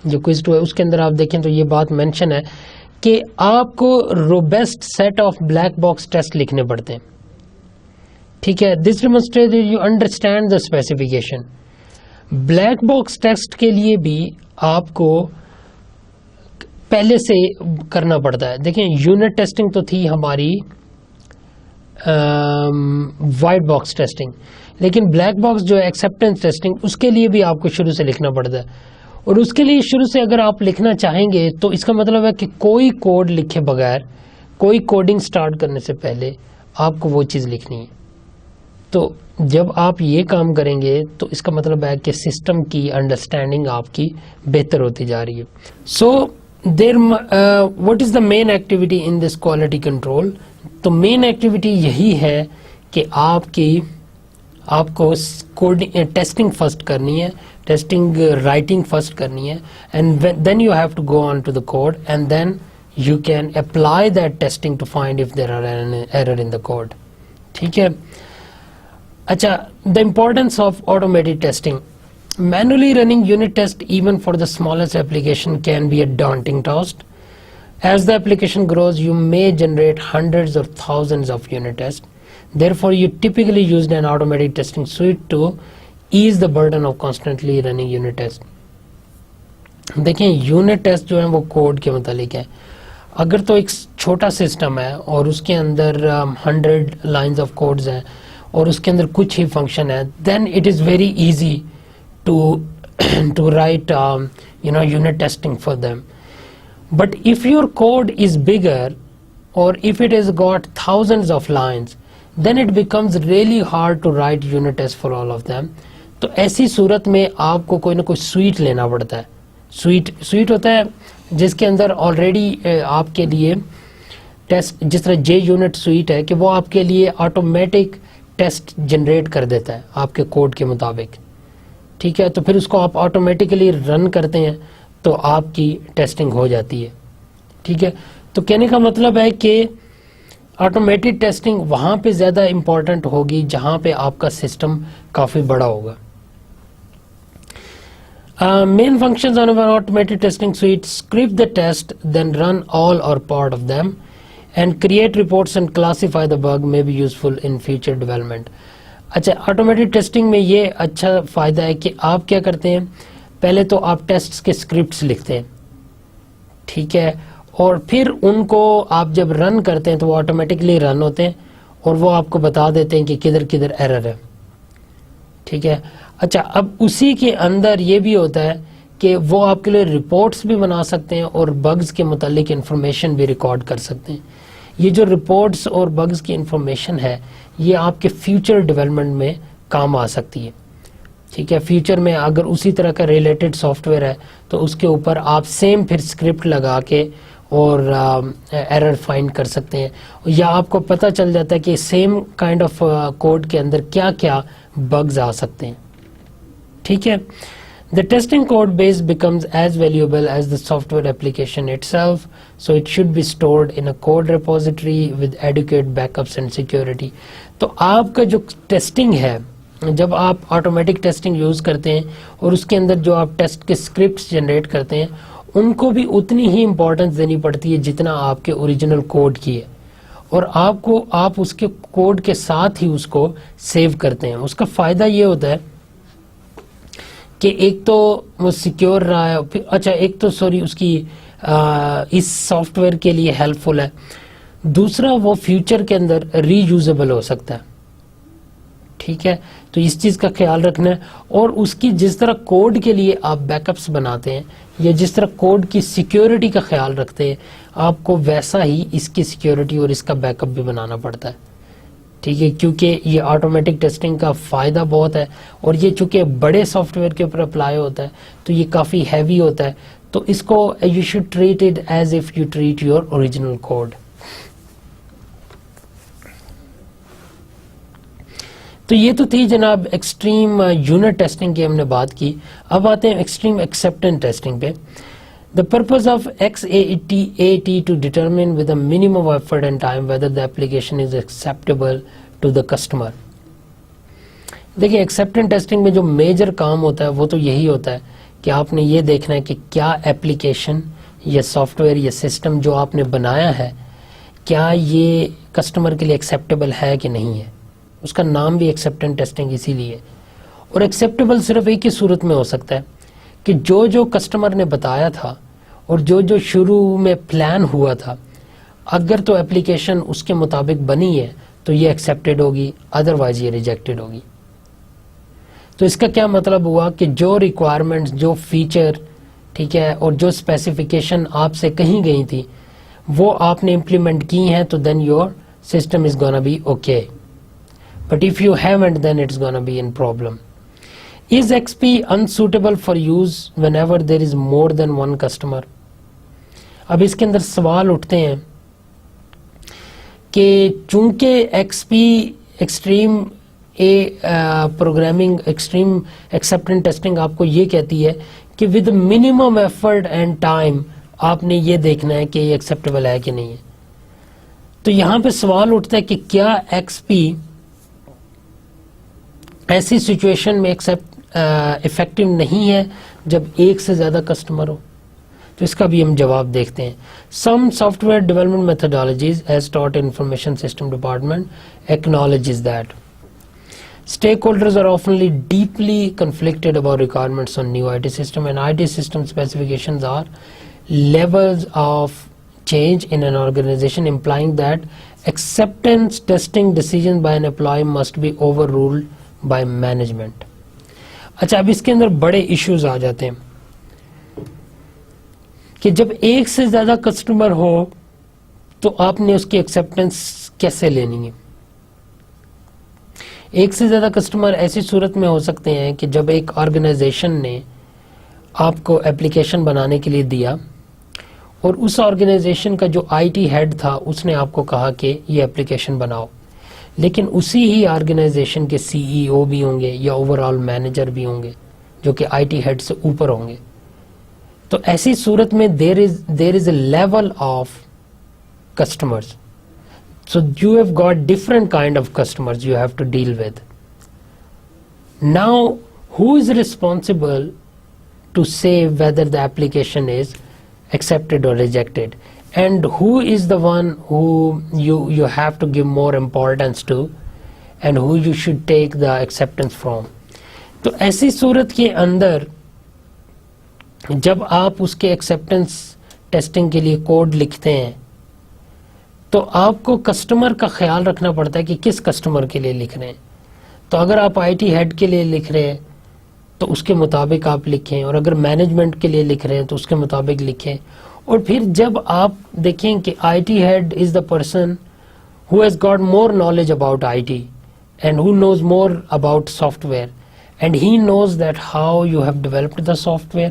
جو کوئز 2 ہے اس کے اندر آپ دیکھیں تو یہ بات مینشن ہے کہ آپ کو robust set of black box test لکھنے پڑتے ہیں. ٹھیک ہے. This demonstrate you understand the specification. Black box test کے لیے بھی آپ کو پہلے سے کرنا پڑتا ہے. دیکھیں, یونٹ ٹیسٹنگ تو تھی ہماری وائٹ باکس ٹیسٹنگ, لیکن بلیک باکس جو ہے ایکسیپٹنس ٹیسٹنگ, اس کے لیے بھی آپ کو شروع سے لکھنا پڑتا ہے. اور اس کے لیے شروع سے اگر آپ لکھنا چاہیں گے تو اس کا مطلب ہے کہ کوئی کوڈ لکھے بغیر, کوئی کوڈنگ سٹارٹ کرنے سے پہلے آپ کو وہ چیز لکھنی ہے. تو جب آپ یہ کام کریں گے تو اس کا مطلب ہے کہ سسٹم کی انڈرسٹینڈنگ آپ کی بہتر ہوتی جا رہی ہے. سو what is the main activity in this quality control? تو مین ایکٹیویٹی یہی ہے کہ آپ کو ٹیسٹنگ فرسٹ کرنی ہے, ٹیسٹنگ رائٹنگ فرسٹ کرنی ہے, and then you have to go on to the code, and then you can apply that testing to find if there are error in the code. ٹھیک ہے. اچھا, the importance of automated testing. Manually running unit test even for the smallest application can be a daunting task. As the application grows, you may generate hundreds or thousands of unit tests. Therefore, you typically use an automatic testing suite to ease the burden of constantly running unit tests. دیکھیں, unit test جو ہیں وہ code کے متعلق ہے. اگر تو ایک چھوٹا سسٹم ہے اور اس کے اندر 100 لائنز آف کوڈز ہیں اور اس کے اندر کچھ ہی فنکشن ہے, then it is very easy to write unit testing for them. But if your code is bigger or if it has got thousands of lines, then it becomes really hard to write unit tests for all of them. تو ایسی صورت میں آپ کو کوئی نہ کوئی sweet لینا پڑتا ہے. سویٹ ہوتا ہے جس کے اندر آلریڈی آپ کے لیے ٹیسٹ, جس طرح جے یونٹ سویٹ ہے کہ وہ آپ کے لیے آٹومیٹک ٹیسٹ جنریٹ کر دیتا ہے آپ کے کوڈ کے مطابق. ٹھیک ہے. تو پھر اس کو آپ آٹومیٹیکلی رن کرتے ہیں تو آپ کی ٹیسٹنگ ہو جاتی ہے. ٹھیک ہے. تو کہنے کا مطلب ہے کہ آٹومیٹڈ ٹیسٹنگ وہاں پہ زیادہ امپورٹنٹ ہوگی جہاں پہ آپ کا سسٹم کافی بڑا ہوگا. Main functions on automated testing suite: script the test, then run all or part of them, and create reports and classify the bug may be useful in future development. اچھا, automated testing میں یہ اچھا فائدہ ہے کہ آپ کیا کرتے ہیں, پہلے تو آپ ٹیسٹ کے اسکرپٹس لکھتے ہیں. ٹھیک ہے. اور پھر ان کو آپ جب رن کرتے ہیں تو وہ آٹومیٹکلی رن ہوتے ہیں اور وہ آپ کو بتا دیتے ہیں کہ کدھر کدھر ایرر ہے. ٹھیک ہے. اچھا, اب اسی کے اندر یہ بھی ہوتا ہے کہ وہ آپ کے لیے رپورٹس بھی بنا سکتے ہیں اور بگز کے متعلق انفارمیشن بھی ریکارڈ کر سکتے ہیں. یہ جو رپورٹس اور بگز کی انفارمیشن ہے یہ آپ کے فیوچر ڈیولپمنٹ میں کام آ سکتی ہے. ٹھیک ہے. فیوچر میں اگر اسی طرح کا ریلیٹڈ سافٹ ویئر ہے تو اس کے اوپر آپ سیم پھر اسکرپٹ لگا کے اور ایرر فائنڈ کر سکتے ہیں, یا آپ کو پتہ چل جاتا ہے کہ سیم کائنڈ آف کوڈ کے اندر کیا کیا بگز آ سکتے ہیں. ٹھیک ہے. The testing code base becomes as valuable as the software application itself, so it should be stored in a code repository with adequate backups and security. تو آپ کا جو ٹیسٹنگ ہے, جب آپ آٹومیٹک ٹیسٹنگ یوز کرتے ہیں اور اس کے اندر جو آپ ٹیسٹ کے اسکرپٹس جنریٹ کرتے ہیں ان کو بھی اتنی ہی امپورٹنس دینی پڑتی ہے جتنا آپ کے اوریجنل کوڈ کی ہے, اور آپ اس کے کوڈ کے ساتھ ہی اس کو سیو کرتے ہیں. اس کا فائدہ یہ ہوتا ہے کہ ایک تو وہ سیکیور رہا ہے, اچھا ایک تو اس کی اس سافٹ ویئر کے لیے ہیلپ فل ہے, دوسرا وہ فیوچر کے اندر ری یوزیبل ہو سکتا ہے. ٹھیک ہے. تو اس چیز کا خیال رکھنا ہے, اور اس کی جس طرح کوڈ کے لیے آپ بیک اپس بناتے ہیں یا جس طرح کوڈ کی سیکیورٹی کا خیال رکھتے ہیں آپ کو ویسا ہی اس کی سیکیورٹی اور اس کا بیک اپ بھی بنانا پڑتا ہے. ٹھیک ہے، کیونکہ یہ آٹومیٹک ٹیسٹنگ کا فائدہ بہت ہے، اور یہ چونکہ بڑے سافٹ ویئر کے اوپر اپلائی ہوتا ہے تو یہ کافی ہیوی ہوتا ہے، تو اس کو you should treat it as if you treat your original code. تو یہ تو تھی جناب ایکسٹریم یونٹ ٹیسٹنگ کی ہم نے بات کی. اب آتے ہیں ایکسٹریم ایکسیپٹنس ٹیسٹنگ پہ. The purpose of XAT to determine with a minimum of effort and time whether the application is acceptable to the customer. دیکھیں ایکسیپٹنس ٹیسٹنگ میں جو میجر کام ہوتا ہے وہ تو یہی ہوتا ہے کہ آپ نے یہ دیکھنا ہے کہ کیا ایپلیکیشن یا سافٹ ویئر یا سسٹم جو آپ نے بنایا ہے کیا یہ کسٹمر کے لیے ایکسیپٹیبل ہے کہ نہیں ہے. اس کا نام بھی ایکسیپٹنس ٹیسٹنگ اسی لیے. اور ایکسیپٹیبل صرف ایک ہی صورت میں ہو سکتا ہے کہ جو کسٹمر نے بتایا تھا اور جو شروع میں پلان ہوا تھا اگر تو اپلیکیشن اس کے مطابق بنی ہے تو یہ ایکسیپٹڈ ہوگی، ادروائز یہ ریجیکٹڈ ہوگی. تو اس کا کیا مطلب ہوا کہ جو ریکوائرمنٹس، جو فیچر، ٹھیک ہے، اور جو اسپیسیفکیشن آپ سے کہیں گئی تھی وہ آپ نے امپلیمنٹ کی ہیں تو then your system is gonna be okay. But if you haven't then it's gonna be in problem. Is XP unsuitable for use whenever there is more than one customer? اب اس کے اندر سوال اٹھتے ہیں کہ چونکہ XP extreme programming extreme acceptance testing آپ کو یہ کہتی ہے کہ with minimum effort and time آپ نے یہ دیکھنا ہے کہ یہ ایکسیپٹیبل ہے کہ نہیں ہے. تو یہاں پہ سوال اٹھتا ہے کہ کیا XP ایسی سچویشن میں افیکٹو نہیں ہے جب ایک سے زیادہ کسٹمر ہو. تو اس کا بھی ہم جواب دیکھتے ہیں. Some software development methodologies as taught information system department acknowledges that stakeholders are often deeply conflicted about requirements on new IT system, and IT system specifications are levels of change in an organization, implying that acceptance testing decisions by an employee must be overruled by management. اچھا اب اس کے اندر بڑے issues آ جاتے ہیں کہ جب ایک سے زیادہ کسٹمر ہو تو آپ نے اس کی ایکسیپٹنس کیسے لینی ہے. ایک سے زیادہ کسٹمر ایسی صورت میں ہو سکتے ہیں کہ جب ایک آرگنائزیشن نے آپ کو ایپلیکیشن بنانے کے لیے دیا اور اس آرگنائزیشن کا جو آئی ٹی ہیڈ تھا اس نے آپ کو کہا کہ یہ ایپلیکیشن بناؤ، لیکن اسی ہی آرگنائزیشن کے سی ای او بھی ہوں گے یا اوور آل مینیجر بھی ہوں گے جو کہ آئی ٹی ہیڈ سے اوپر ہوں گے. تو ایسی صورت میں there is a level of customers. So you have got different kind of customers you have to deal with. Now, who is responsible to say whether the application is accepted or rejected? And who is the one who you have to give more importance to and who you should take the acceptance from? تو ایسی صورت کے اندر جب آپ اس کے acceptance testing کے لیے code لکھتے ہیں تو آپ کو کسٹمر کا خیال رکھنا پڑتا ہے کہ کس کسٹمر کے لیے لکھ رہے ہیں. تو اگر آپ آئی ٹی ہیڈ کے لیے لکھ رہے ہیں تو اس کے مطابق آپ لکھیں، اور اگر مینجمنٹ کے لیے لکھ رہے ہیں تو اس کے مطابق لکھیں. اور پھر جب آپ دیکھیں کہ I T head is the person who has got more knowledge about I T and who knows more about software and he knows that how you have developed the software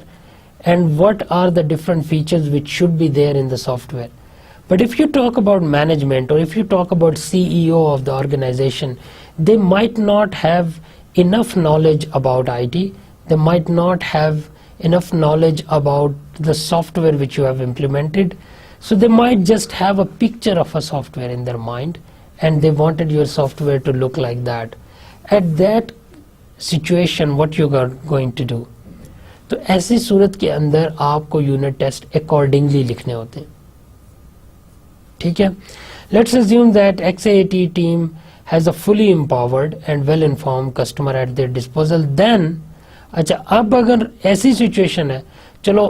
and what are the different features which should be there in the software. But if you talk about management or if you talk about CEO of the organization, they might not have enough knowledge about IT. They might not have enough knowledge about the software which you have implemented. So they might just have a picture of a software in their mind and they wanted your software to look like that. At that situation, what you are going to do? تو ایسی صورت کے اندر آپ کو unit test accordingly لکھنے ہوتے ہیں. ٹھیک ہے. Let's assume that XAT team has a fully empowered and well informed customer at their disposal. Then اچھا اب اگر ایسی سچویشن ہے، چلو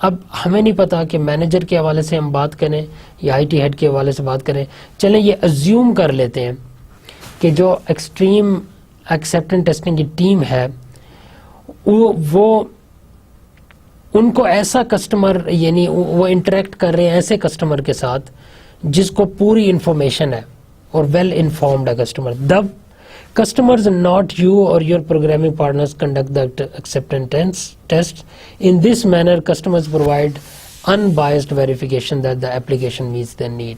اب ہمیں نہیں پتا کہ مینیجر کے حوالے سے ہم بات کریں یا آئی ٹی ہیڈ کے حوالے سے بات کریں، چلیں یہ ازیوم کر لیتے ہیں کہ جو ایکسٹریم ایکسیپٹنس ٹیسٹنگ کی ٹیم ہے وہ ان کو ایسا کسٹمر یعنی وہ انٹریکٹ کر رہے ہیں ایسے کسٹمر کے ساتھ جس کو پوری انفارمیشن ہے. or well informed customer. The customers, not you or your programming partners, conduct the acceptance tests. In this manner, customers provide unbiased verification that the application meets their need.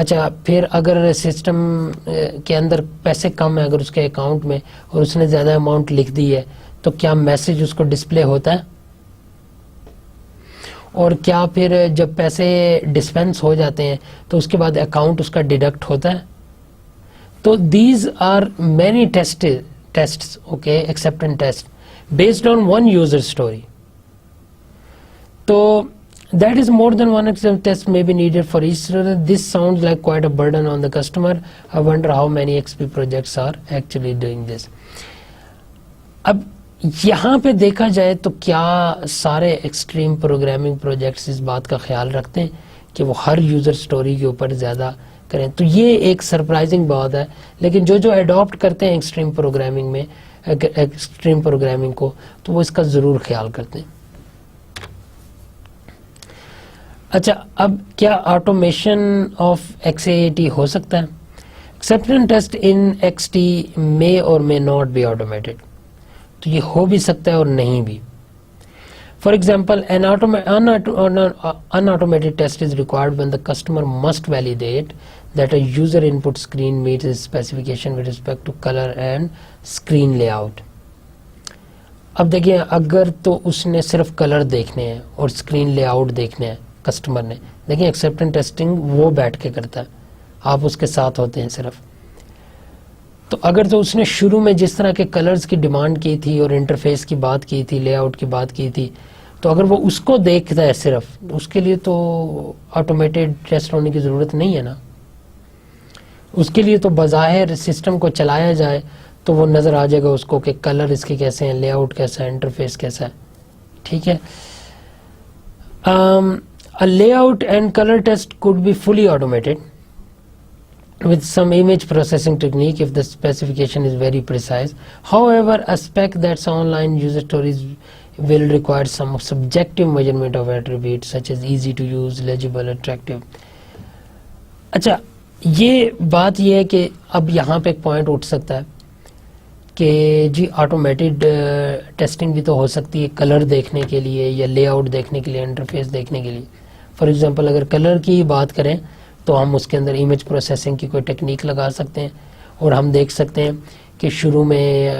اچھا پھر اگر system کے اندر پیسے کم ہیں اگر اس کے account میں اور اس نے زیادہ اماؤنٹ لکھ دی ہے تو کیا میسج اس کو ڈسپلے ہوتا ہے؟ اور کیا پھر جب پیسے ڈسپینس ہو جاتے ہیں تو اس کے بعد اکاؤنٹ اس کا ڈیڈکٹ ہوتا ہے؟ تو these are many tests okay acceptance test based on one user story. تو that is more than one acceptance test may be needed for each user. This sounds like quite a burden on the customer. I wonder how many XP projects are actually doing this. اب یہاں پہ دیکھا جائے تو کیا سارے extreme programming projects اس بات کا خیال رکھتے ہیں کہ وہ ہر یوزر سٹوری کے اوپر زیادہ کریں؟ تو یہ ایک سرپرائزنگ بات ہے. لیکن جو اڈاپٹ کرتے ہیں ایکسٹریم پروگرامنگ کو تو وہ اس کا ضرور خیال کرتے ہیں. اچھا اب کیا آٹومیشن آف XAAT ہو سکتا ہے؟ Acceptance test in XT may or may not be automated. تو یہ ہو بھی سکتا ہے اور نہیں بھی. For example an unautomated test is required when the customer must validate that a user input screen meets its specification with respect to color and screen layout. اب دیکھیں اگر تو اس نے صرف کلر دیکھنے ہیں اور اسکرین لے آؤٹ دیکھنے ہیں کسٹمر نے، دیکھیں ایکسیپٹنس ٹیسٹنگ وہ بیٹھ کے کرتا ہے، آپ اس کے ساتھ ہوتے ہیں صرف. تو اگر تو اس نے شروع میں جس طرح کے کلرز کی ڈیمانڈ کی تھی اور انٹرفیس کی بات کی تھی، لے آؤٹ کی بات کی تھی، تو اگر وہ اس کو دیکھتا ہے صرف، اس کے لیے تو آٹومیٹڈ ٹیسٹ ہونے کی ضرورت نہیں ہے نا. اس کے لیے تو بظاہر سسٹم کو چلایا جائے تو وہ نظر آ جائے گا اس کو کہ کلر اس کے کیسے ہیں، لے آؤٹ کیسا ہے، انٹرفیس کیسا ہے. ٹھیک ہے. A layout and color test could be fully automated with some image processing technique if the specification is very precise. However, a spec that's online user stories will require some subjective measurement of attributes such as easy to use, legible, attractive. اچھا یہ بات یہ ہے کہ اب یہاں پہ ایک پوائنٹ اٹھ سکتا ہے کہ جی آٹومیٹڈ ٹیسٹنگ بھی تو ہو سکتی ہے کلر دیکھنے کے لیے یا لے آؤٹ دیکھنے کے لیے، انٹرفیس دیکھنے کے لیے. فار ایگزامپل اگر کلر کی بات کریں تو ہم اس کے اندر امیج پروسیسنگ کی کوئی ٹیکنیک لگا سکتے ہیں اور ہم دیکھ سکتے ہیں کہ شروع میں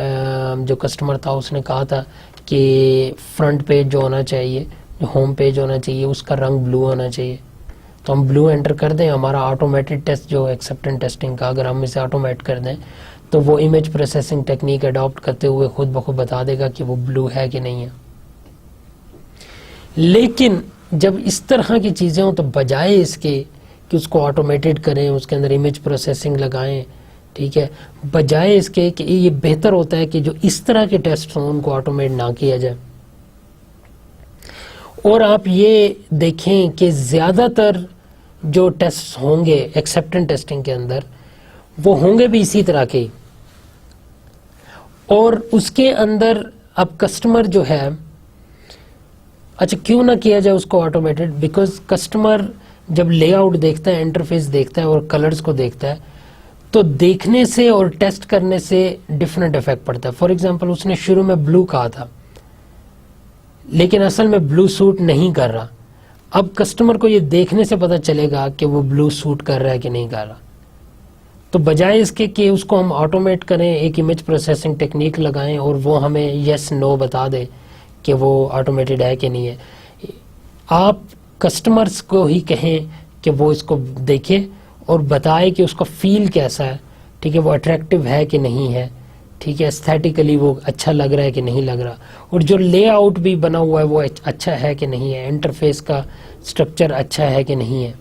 جو کسٹمر تھا اس نے کہا تھا کہ فرنٹ پیج جو ہونا چاہیے، جو ہوم پیج ہونا چاہیے، اس کا رنگ بلو ہونا چاہیے. تو ہم بلو انٹر کر دیں، ہمارا آٹومیٹڈ ٹیسٹ جو ایکسیپٹنس ٹیسٹنگ کا اگر ہم اسے آٹومیٹ کر دیں تو وہ امیج پروسیسنگ ٹیکنیک اڈاپٹ کرتے ہوئے خود بخود بتا دے گا کہ وہ بلو ہے کہ نہیں ہے. لیکن جب اس طرح کی چیزیں ہوں تو بجائے اس کے کہ اس کو آٹومیٹڈ کریں، اس کے اندر امیج پروسیسنگ لگائیں، ٹھیک ہے، بجائے اس کے کہ یہ بہتر ہوتا ہے کہ جو اس طرح کے ٹیسٹ ہوں ان کو آٹومیٹ نہ کیا جائے. اور آپ یہ دیکھیں کہ زیادہ تر جو ٹیسٹ ہوں گے ایکسیپٹنس ٹیسٹنگ کے اندر وہ ہوں گے بھی اسی طرح کے. اور اس کے اندر اب کسٹمر جو ہے، اچھا کیوں نہ کیا جائے اس کو آٹومیٹڈ؟ بیکاز کسٹمر جب لے آؤٹ دیکھتا ہے، انٹرفیس دیکھتا ہے اور کلرز کو دیکھتا ہے تو دیکھنے سے اور ٹیسٹ کرنے سے ڈفرینٹ افیکٹ پڑتا ہے. فار ایگزامپل اس نے شروع میں بلو کہا تھا لیکن اصل میں بلو سوٹ نہیں کر رہا. اب کسٹمر کو یہ دیکھنے سے پتہ چلے گا کہ وہ بلو سوٹ کر رہا ہے کہ نہیں کر رہا. تو بجائے اس کے کہ اس کو ہم آٹومیٹ کریں، ایک امیج پروسیسنگ ٹیکنیک لگائیں اور وہ ہمیں یس نو بتا دے کہ وہ آٹومیٹڈ ہے کہ نہیں ہے، آپ کسٹمرز کو ہی کہیں کہ وہ اس کو دیکھے اور بتائے کہ اس کا فیل کیسا ہے. ٹھیک ہے، وہ اٹریکٹیو ہے کہ نہیں ہے، ٹھیک ہے، ایستھیٹیکلی وہ اچھا لگ رہا ہے کہ نہیں لگ رہا، اور جو لے آؤٹ بھی بنا ہوا ہے وہ اچھا ہے کہ نہیں ہے، انٹرفیس کا اسٹرکچر اچھا ہے کہ نہیں ہے.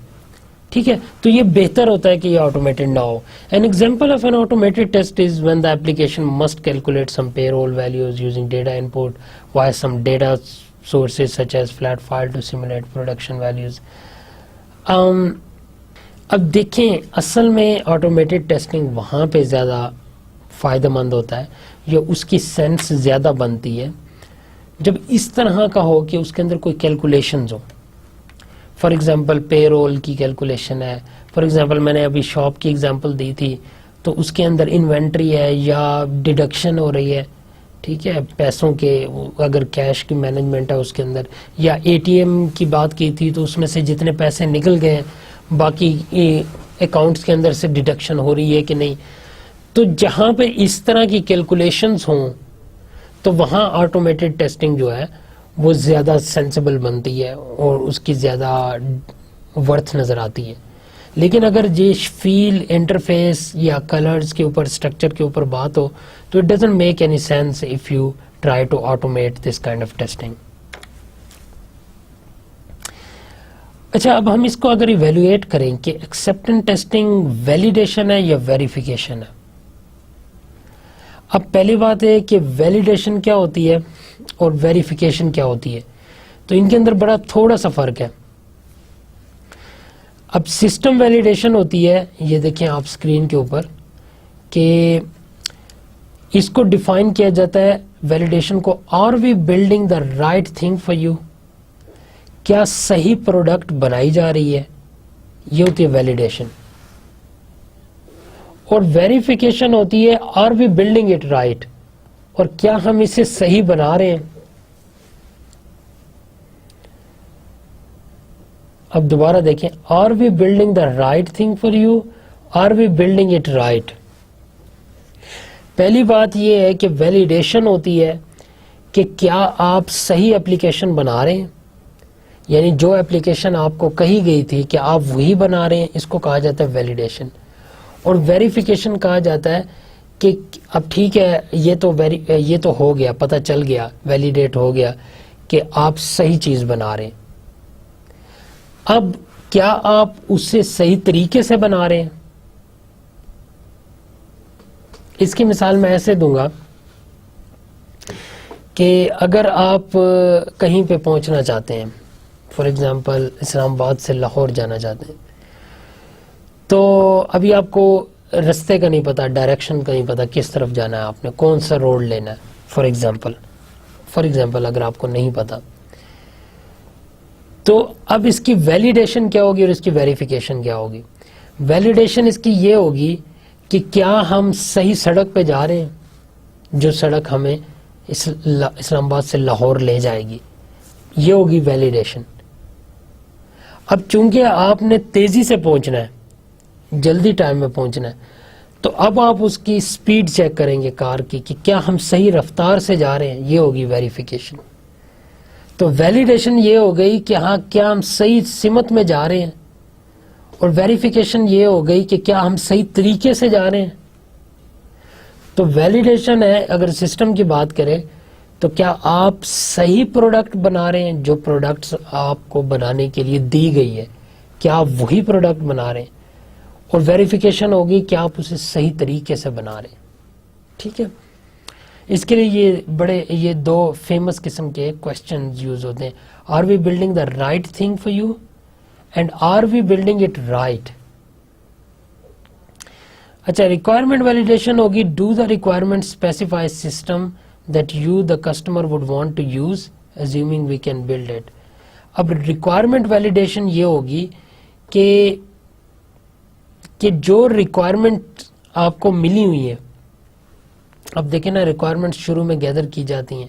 ٹھیک ہے، تو یہ بہتر ہوتا ہے کہ یہ آٹومیٹڈ نہ ہو. An example of an automated test is when the application must calculate some payroll values using data input via some data sources such as flat file to simulate production values. اب دیکھیں اصل میں automated testing وہاں پہ زیادہ فائدہ مند ہوتا ہے، یا اس کی سینس زیادہ بنتی ہے جب اس طرح کا ہو کہ اس کے اندر کوئی کیلکولیشنز ہو. فار ایگزامپل پے رول کی کیلکولیشن ہے، فار ایگزامپل میں نے ابھی شاپ کی ایگزامپل دی تھی تو اس کے اندر انوینٹری ہے یا ڈیڈکشن ہو رہی ہے، ٹھیک ہے، پیسوں کے، اگر کیش کی مینجمنٹ ہے اس کے اندر، یا ATM کی بات کی تھی تو اس میں سے جتنے پیسے نکل گئے باقی اکاؤنٹس کے اندر سے ڈیڈکشن ہو رہی ہے کہ نہیں. تو جہاں پہ اس طرح کی کیلکولیشنز ہوں تو وہاں آٹومیٹڈ ٹیسٹنگ جو ہے وہ زیادہ سینسیبل بنتی ہے اور اس کی زیادہ ورتھ نظر آتی ہے. لیکن اگر یہ فیل انٹرفیس یا کلرز کے اوپر اسٹرکچر کے اوپر بات ہو تو it doesn't make any sense if you try to automate this kind of testing. اچھا اب ہم اس کو اگر ایویلویٹ کریں کہ ایکسیپٹنس ٹیسٹنگ ویلیڈیشن ہے یا ویریفیکیشن ہے. اب پہلی بات ہے کہ ویلیڈیشن کیا ہوتی ہے اور ویریفیکیشن کیا ہوتی ہے, تو ان کے اندر بڑا تھوڑا سا فرق ہے. اب سسٹم ویلیڈیشن ہوتی ہے, یہ دیکھیں آپ اسکرین کے اوپر, کہ اس کو ڈیفائن کیا جاتا ہے ویلیڈیشن کو, are we building the right thing for you, کیا صحیح پروڈکٹ بنائی جا رہی ہے, یہ ہوتی ہے ویلیڈیشن. اور ویریفیکیشن ہوتی ہے are we building it right, اور کیا ہم اسے صحیح بنا رہے ہیں. اب دوبارہ دیکھیں, are we building the right thing for you, are we building it right. پہلی بات یہ ہے کہ ویلیڈیشن ہوتی ہے کہ کیا آپ صحیح اپلیکیشن بنا رہے ہیں, یعنی جو اپلیکیشن آپ کو کہی گئی تھی کہ آپ وہی بنا رہے ہیں, اس کو کہا جاتا ہے ویلیڈیشن. اور ویریفیکیشن کہا جاتا ہے کہ اب ٹھیک ہے یہ تو ہو گیا, پتہ چل گیا, ویلیڈیٹ ہو گیا کہ آپ صحیح چیز بنا رہے ہیں. اب کیا آپ اسے صحیح طریقے سے بنا رہے ہیں. اس کی مثال میں ایسے دوں گا کہ اگر آپ کہیں پہ پہنچنا چاہتے ہیں, فار ایگزامپل اسلام آباد سے لاہور جانا چاہتے ہیں, تو ابھی آپ کو رستے کا نہیں پتا, ڈائریکشن کا نہیں پتا, کس طرف جانا ہے, آپ نے کون سا روڈ لینا ہے. فار ایگزامپل اگر آپ کو نہیں پتا, تو اب اس کی ویلیڈیشن کیا ہوگی اور اس کی ویریفیکیشن کیا ہوگی. ویلیڈیشن اس کی یہ ہوگی کہ کیا ہم صحیح سڑک پہ جا رہے ہیں, جو سڑک ہمیں اسلام آباد سے لاہور لے جائے گی, یہ ہوگی ویلیڈیشن. اب چونکہ آپ نے تیزی سے پہنچنا ہے, جلدی ٹائم میں پہنچنا ہے, تو اب آپ اس کی سپیڈ چیک کریں گے کار کی کہ کیا ہم صحیح رفتار سے جا رہے ہیں, یہ ہوگی ویریفیکیشن. تو ویلیڈیشن یہ ہو گئی کہ ہاں کیا ہم صحیح سمت میں جا رہے ہیں, اور ویریفیکیشن یہ ہو گئی کہ کیا ہم صحیح طریقے سے جا رہے ہیں. تو ویلیڈیشن ہے اگر سسٹم کی بات کریں تو کیا آپ صحیح پروڈکٹ بنا رہے ہیں, جو پروڈکٹس آپ کو بنانے کے لیے دی گئی ہے, کیا آپ وہی پروڈکٹ بنا رہے ہیں. اور ویریفیکیشن ہوگی کہ آپ اسے صحیح طریقے سے بنا رہے ہیں. ٹھیک ہے, اس کے لیے یہ دو فیمس قسم کے کوشچنز یوز ہوتے ہیں, are we building the right thing for you and are we building it right. اچھا, ریکوائرمنٹ ویلیڈیشن ہوگی, do the requirement specify system that you the customer would want to use assuming we can build it. اب ریکوائرمنٹ ویلیڈیشن یہ ہوگی کہ جو requirement آپ کو ملی ہوئی ہے, اب دیکھیں نا ریکوائرمنٹس شروع میں گیدر کی جاتی ہیں,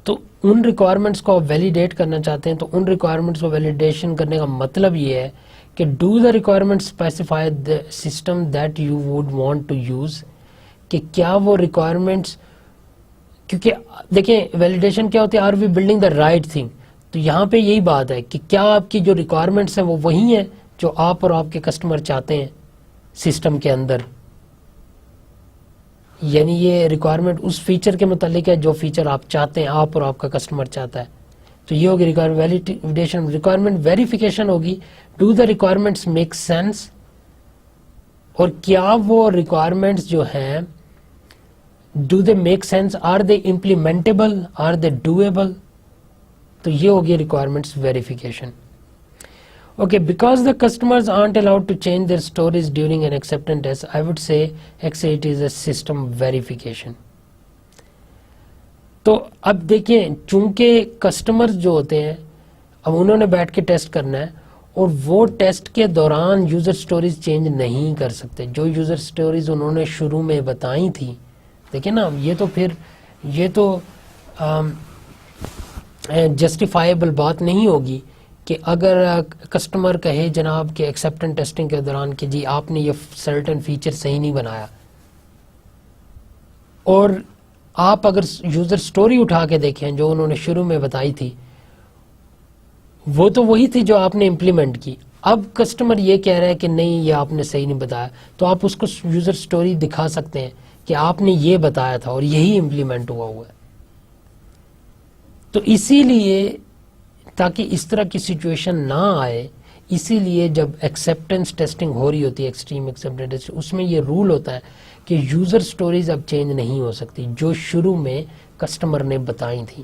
تو ان ریکوائرمنٹس کو آپ ویلیڈیٹ کرنا چاہتے ہیں, تو ان ریکوائرمنٹس کو ویلیڈیشن کرنے کا مطلب یہ ہے کہ do the requirement specify the system that you would want to use, کہ کیا وہ ریکوائرمنٹس, کیونکہ دیکھیں ویلیڈیشن کیا ہوتی ہے, are we building the right thing. تو یہاں پہ یہی بات ہے کہ کیا آپ کی جو ریکوائرمنٹس ہیں وہ وہی ہیں جو آپ اور آپ کے کسٹمر چاہتے ہیں سسٹم کے اندر. یعنی یہ ریکوائرمنٹ اس فیچر کے متعلق ہے جو فیچر آپ چاہتے ہیں, آپ اور آپ کا کسٹمر چاہتا ہے. تو یہ ہوگی ویلیڈیشن. ریکوائرمنٹ ویریفیکیشن ہوگی, do the requirements make sense, اور کیا وہ ریکوائرمنٹس جو ہیں do they make sense, are they implementable, are they doable. تو یہ ہوگی requirements verification. Okay, because the customers aren't allowed to change their stories during an acceptance test, I would say it is a system verification. تو اب دیکھیں چونکہ customers جو ہوتے ہیں اب انہوں نے بیٹھ کے ٹیسٹ کرنا ہے, اور وہ ٹیسٹ کے دوران یوزر سٹوریز چینج نہیں کر سکتے. جو یوزر سٹوریز انہوں نے شروع میں بتائی تھی, دیکھیں نا, یہ تو جسٹیفائیبل بات نہیں ہوگی کہ اگر کسٹمر کہے جناب کہ ایکسیپٹنس ٹیسٹنگ کے دوران کہ جی آپ نے یہ سرٹن فیچر صحیح نہیں بنایا، اور آپ اگر یوزر سٹوری اٹھا کے دیکھیں جو انہوں نے شروع میں بتائی تھی وہ تو وہی تھی جو آپ نے امپلیمنٹ کی، اب کسٹمر یہ کہہ رہا ہے کہ نہیں یہ آپ نے صحیح نہیں بتایا، تو آپ اس کو یوزر سٹوری دکھا سکتے ہیں کہ آپ نے یہ بتایا تھا اور یہی امپلیمنٹ ہوا ہے۔ تو اسی لیے تاکہ اس طرح کی سچویشن نہ آئے، اسی لیے جب ایکسیپٹنس ٹیسٹنگ ہو رہی ہوتی ہے، ایکسٹریم ایکسیپٹنس ٹیسٹنگ، اس میں یہ رول ہوتا ہے کہ یوزر سٹوریز اب چینج نہیں ہو سکتی جو شروع میں کسٹمر نے بتائی تھی۔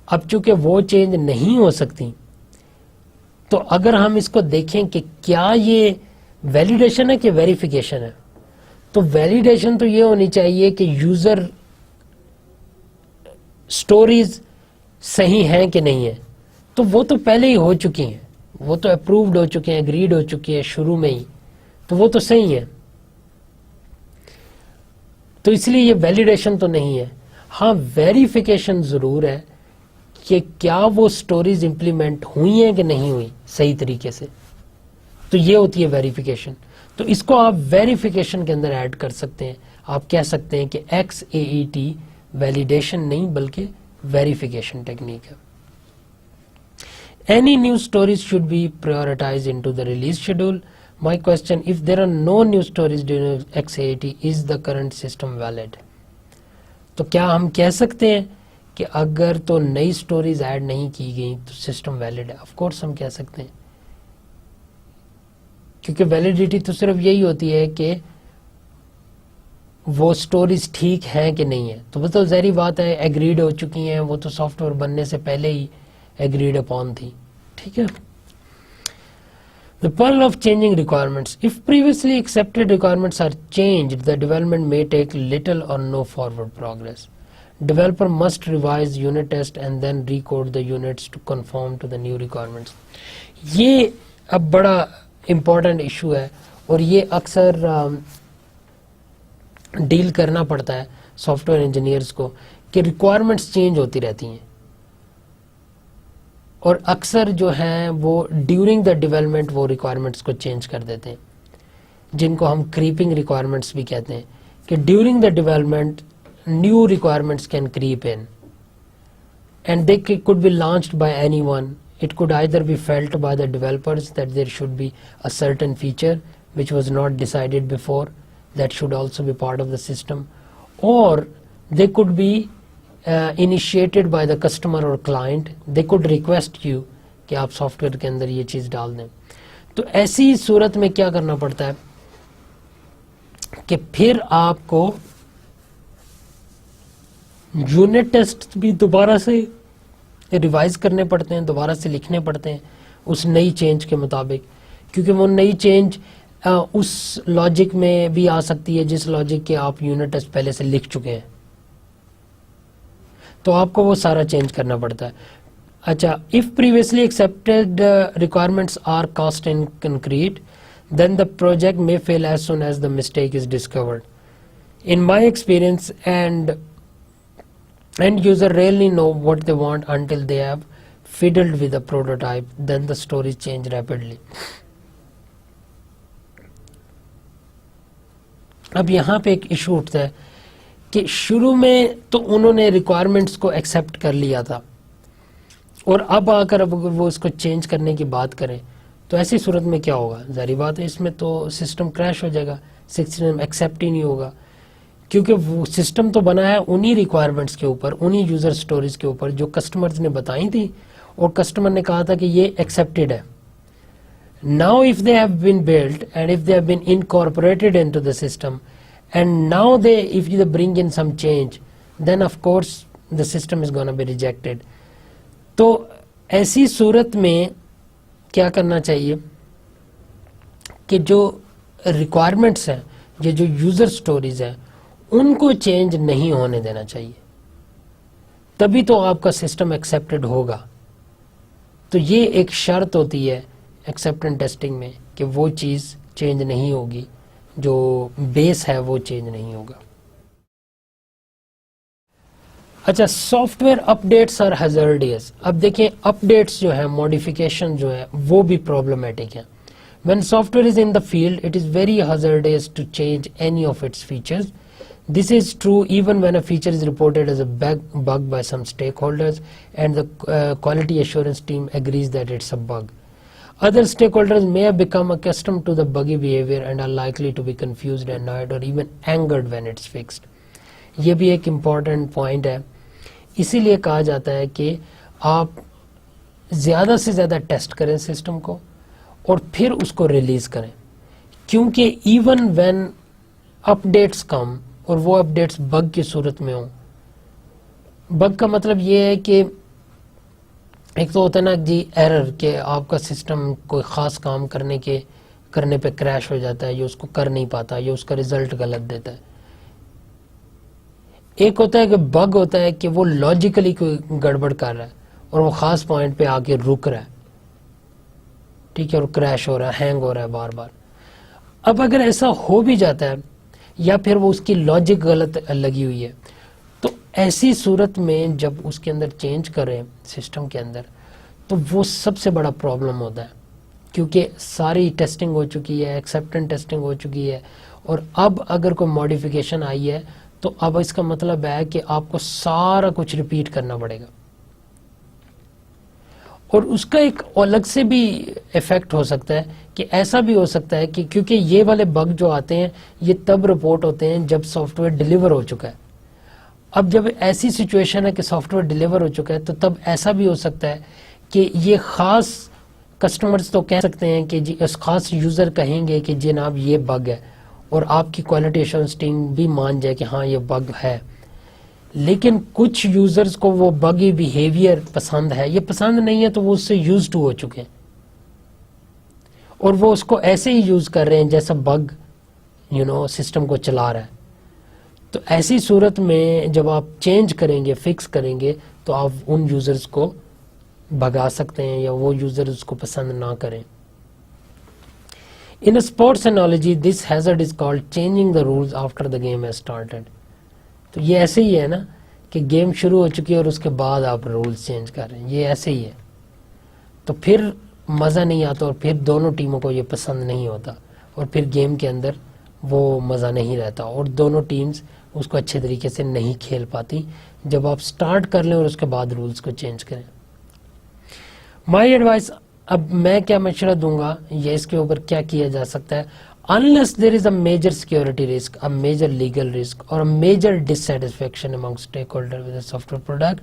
اب چونکہ وہ چینج نہیں ہو سکتی، تو اگر ہم اس کو دیکھیں کہ کیا یہ ویلیڈیشن ہے کہ ویریفیکیشن ہے، تو ویلیڈیشن تو یہ ہونی چاہیے کہ یوزر سٹوریز صحیح ہیں کہ نہیں ہیں، تو وہ تو پہلے ہی ہو چکی ہیں، وہ تو اپرووڈ ہو چکے ہیں، اگریڈ ہو چکی ہے شروع میں ہی، تو وہ تو صحیح ہے، تو اس لیے یہ ویلیڈیشن تو نہیں ہے۔ ہاں ویریفیکیشن ضرور ہے کہ کیا وہ سٹوریز امپلیمنٹ ہوئی ہیں کہ نہیں ہوئی صحیح طریقے سے، تو یہ ہوتی ہے ویریفیکیشن۔ تو اس کو آپ ویریفیکیشن کے اندر ایڈ کر سکتے ہیں، آپ کہہ سکتے ہیں کہ XAET ویلیڈیشن نہیں بلکہ ویریفیکیشن ٹیکنیک ہے۔ Any new stories should be prioritized into the release schedule. My question, if there are no new stories during XAET, is the current system valid? تو کیا ہم کہہ سکتے ہیں کہ اگر تو نئی سٹوریز ایڈ نہیں کی گئی تو سسٹم ویلڈ ہے؟ آف کورس ہم کہہ سکتے ہیں، کیونکہ ویلیڈیٹی تو صرف یہی ہوتی ہے کہ وہ سٹوریز ٹھیک ہیں کہ نہیں ہیں، تو وہ تو ظاہری بات ہے ایگریڈ ہو چکی ہیں، وہ تو سافٹ ویئر بننے سے پہلے ہی agreed upon تھی، ٹھیک ہے۔ The pearl of changing requirements. If previously accepted requirements are changed, the development may take little or no forward progress. Developer must revise unit test and then recode the units to conform to the new requirements. یہ اب بڑا important issue ہے اور یہ اکثر deal کرنا پڑتا ہے سافٹ ویئر انجینئرز کو کہ ریکوائرمنٹس چینج ہوتی رہتی ہیں، اور اکثر جو ہیں وہ ڈیورنگ دا ڈیولپمنٹ وہ ریکوائرمنٹس کو چینج کر دیتے ہیں، جن کو ہم کریپنگ ریکوائرمنٹس بھی کہتے ہیں، کہ during the development new requirements can creep in and they could be launched by anyone. It could either be felt by the developers that there should be a certain feature which was not decided before that should also be part of the system, or they could be initiated by the customer or client. They could request you کہ آپ soft where کے اندر یہ چیز ڈال دیں۔ تو ایسی صورت میں کیا کرنا پڑتا ہے کہ پھر آپ کو یونٹ ٹیسٹ بھی دوبارہ سے ریوائز کرنے پڑتے ہیں، دوبارہ سے لکھنے پڑتے ہیں اس نئی چینج کے مطابق، کیونکہ وہ نئی چینج اس لاجک میں بھی آ سکتی ہے جس لاجک کے آپ یونٹ ٹیسٹ پہلے سے لکھ چکے ہیں، تو آپ کو وہ سارا چینج کرنا پڑتا ہے۔ اچھا، if previously accepted requirements are cast in concrete, then the project may fail as soon as the mistake is discovered. In my experience, and end user rarely know what they want until they have fiddled with the prototype, then the stories change rapidly. اب یہاں پہ ایک issue اٹھتا ہے کہ شروع میں تو انہوں نے ریکوائرمنٹس کو ایکسیپٹ کر لیا تھا، اور اب آ کر اگر وہ اس کو چینج کرنے کی بات کریں تو ایسی صورت میں کیا ہوگا؟ ظاہری بات ہے اس میں تو سسٹم کریش ہو جائے گا، سسٹم ایکسیپٹ ہی نہیں ہوگا، کیونکہ وہ سسٹم تو بنا ہے انہی ریکوائرمنٹس کے اوپر، انہی یوزر سٹوریز کے اوپر جو کسٹمرز نے بتائی تھی اور کسٹمر نے کہا تھا کہ یہ ایکسیپٹڈ ہے۔ Now if they have been built and if they have been incorporated into the system and now if they bring in some change, then of course the system is going to be rejected. تو ایسی صورت میں کیا کرنا چاہیے کہ جو requirements ہیں، یہ جو یوزر سٹوریز ہیں، ان کو چینج نہیں ہونے دینا چاہیے، تبھی تو آپ کا سسٹم ایکسیپٹڈ ہوگا۔ تو یہ ایک شرط ہوتی ہے ایکسیپٹنس ٹیسٹنگ میں کہ وہ چیز چینج نہیں ہوگی، جو بیس ہے وہ چینج نہیں ہوگا۔ اچھا سافٹ ویئر اپڈیٹس اور ہیزرڈیس. اب دیکھیں اپڈیٹس جو ہے ماڈیفیکیشن جو ہے وہ بھی پرابلمٹک ہیں. When software is in the field, it is very hazardous to change any of its features. This is true even when a feature is reported as a bug by some stakeholders and the quality assurance team agrees that it's a bug. Other stakeholders may have become accustomed to the buggy behavior and are likely to be confused, annoyed or even angered when it's fixed. یہ بھی ایک important point ہے. اسی لیے کہا جاتا ہے کہ آپ زیادہ سے زیادہ ٹیسٹ کریں سسٹم کو اور پھر اس کو ریلیز کریں, کیونکہ ایون وین اپڈیٹس کم اور وہ اپڈیٹس بگ کی صورت میں ہوں. بگ کا مطلب یہ ہے کہ ایک تو ہوتا ہے نا جی ایرر, کہ آپ کا سسٹم کوئی خاص کام کرنے پہ کریش ہو جاتا ہے یا اس کو کر نہیں پاتا یا اس کا ریزلٹ غلط دیتا ہے. ایک ہوتا ہے کہ بگ ہوتا ہے کہ وہ لاجیکلی کوئی گڑبڑ کر رہا ہے اور وہ خاص پوائنٹ پہ آ کے رک رہا ہے, ٹھیک ہے, اور کریش ہو رہا ہے, ہینگ ہو رہا ہے بار بار. اب اگر ایسا ہو بھی جاتا ہے یا پھر وہ اس کی لاجک غلط لگی ہوئی ہے, تو ایسی صورت میں جب اس کے اندر چینج کریں سسٹم کے اندر تو وہ سب سے بڑا پرابلم ہوتا ہے, کیونکہ ساری ٹیسٹنگ ہو چکی ہے, ایکسیپٹنس ٹیسٹنگ ہو چکی ہے, اور اب اگر کوئی ماڈیفیکیشن آئی ہے تو اب اس کا مطلب ہے کہ آپ کو سارا کچھ ریپیٹ کرنا پڑے گا. اور اس کا ایک الگ سے بھی ایفیکٹ ہو سکتا ہے کہ ایسا بھی ہو سکتا ہے کہ کیونکہ یہ والے بگ جو آتے ہیں یہ تب رپورٹ ہوتے ہیں جب سافٹ ویئر ڈیلیور ہو چکا ہے. اب جب ایسی سچویشن ہے کہ سافٹ ویئر ڈیلیور ہو چکا ہے تو تب ایسا بھی ہو سکتا ہے کہ یہ خاص کسٹمرز تو کہہ سکتے ہیں کہ جی اس خاص یوزر کہیں گے کہ جناب یہ بگ ہے, اور آپ کی کوالٹی ایشورنس ٹیم بھی مان جائے کہ ہاں یہ بگ ہے. لیکن کچھ یوزرز کو وہ بگی بیہیویئر پسند ہے, یہ پسند نہیں ہے تو وہ اس سے یوز ٹو ہو چکے ہیں اور وہ اس کو ایسے ہی یوز کر رہے ہیں جیسا بگ سسٹم کو چلا رہا ہے. تو ایسی صورت میں جب آپ چینج کریں گے, فکس کریں گے, تو آپ ان یوزرز کو بھگا سکتے ہیں یا وہ یوزر اس کو پسند نہ کریں. In a sports analogy, this hazard is called changing the rules after the game has started. تو یہ ایسے ہی ہے نا کہ گیم شروع ہو چکی ہے اور اس کے بعد آپ رولز چینج کر رہے ہیں, یہ ایسے ہی ہے. تو پھر مزہ نہیں آتا اور پھر دونوں ٹیموں کو یہ پسند نہیں ہوتا اور پھر گیم کے اندر وہ مزہ نہیں رہتا اور دونوں ٹیمز اس کو اچھے طریقے سے نہیں کھیل پاتی جب آپ سٹارٹ کر لیں اور اس کے بعد رولز کو چینج کریں. مائی ایڈوائس, اب میں کیا مشورہ دوں گا یا اس کے اوپر کیا کیا جا سکتا ہے. Unless there is a major security risk, a major legal risk or a major dissatisfaction among stakeholders with a software product,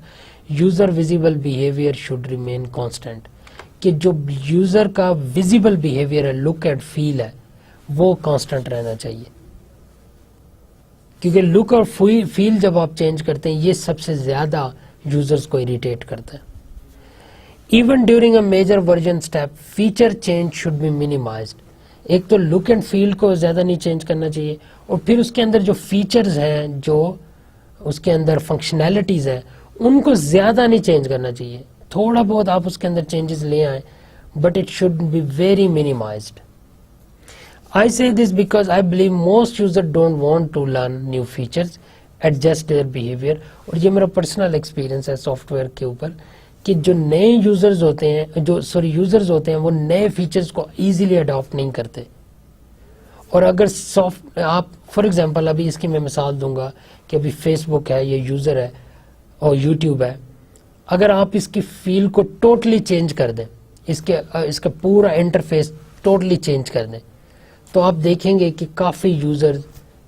user visible behavior should remain constant. کہ جو یوزر کا visible behavior ہے, look and feel ہے, وہ constant رہنا چاہیے, کیونکہ look اور feel جب آپ چینج کرتے ہیں یہ سب سے زیادہ یوزرز کو irritate کرتا ہے. Even during a major version step, feature change should be minimized. ایک تو لک اینڈ فیل کو زیادہ نہیں چینج کرنا چاہیے اور پھر اس کے اندر جو فیچرز ہیں, جو اس کے اندر فنکشنالٹیز ہیں, ان کو زیادہ نہیں چینج کرنا چاہیے. تھوڑا بہت آپ اس کے اندر چینجز لے آئیں, but it should be very minimized. I say this because I believe most users don't want to learn new features, adjust their behavior. اور یہ میرا پرسنل ایکسپیرینس ہے سافٹ ویئر کے اوپر کہ جو نئے یوزرز ہوتے ہیں یوزرز ہوتے ہیں وہ نئے فیچرز کو ایزیلی اڈاپٹ نہیں کرتے. اور اگر آپ فار ایگزامپل ابھی اس کی میں مثال دوں گا کہ ابھی فیس بک ہے, یہ یوزر ہے, اور یوٹیوب ہے, اگر آپ اس کی فیل کو ٹوٹلی چینج کر دیں, اس کا پورا انٹرفیس ٹوٹلی چینج کر دیں, تو آپ دیکھیں گے کہ کافی یوزر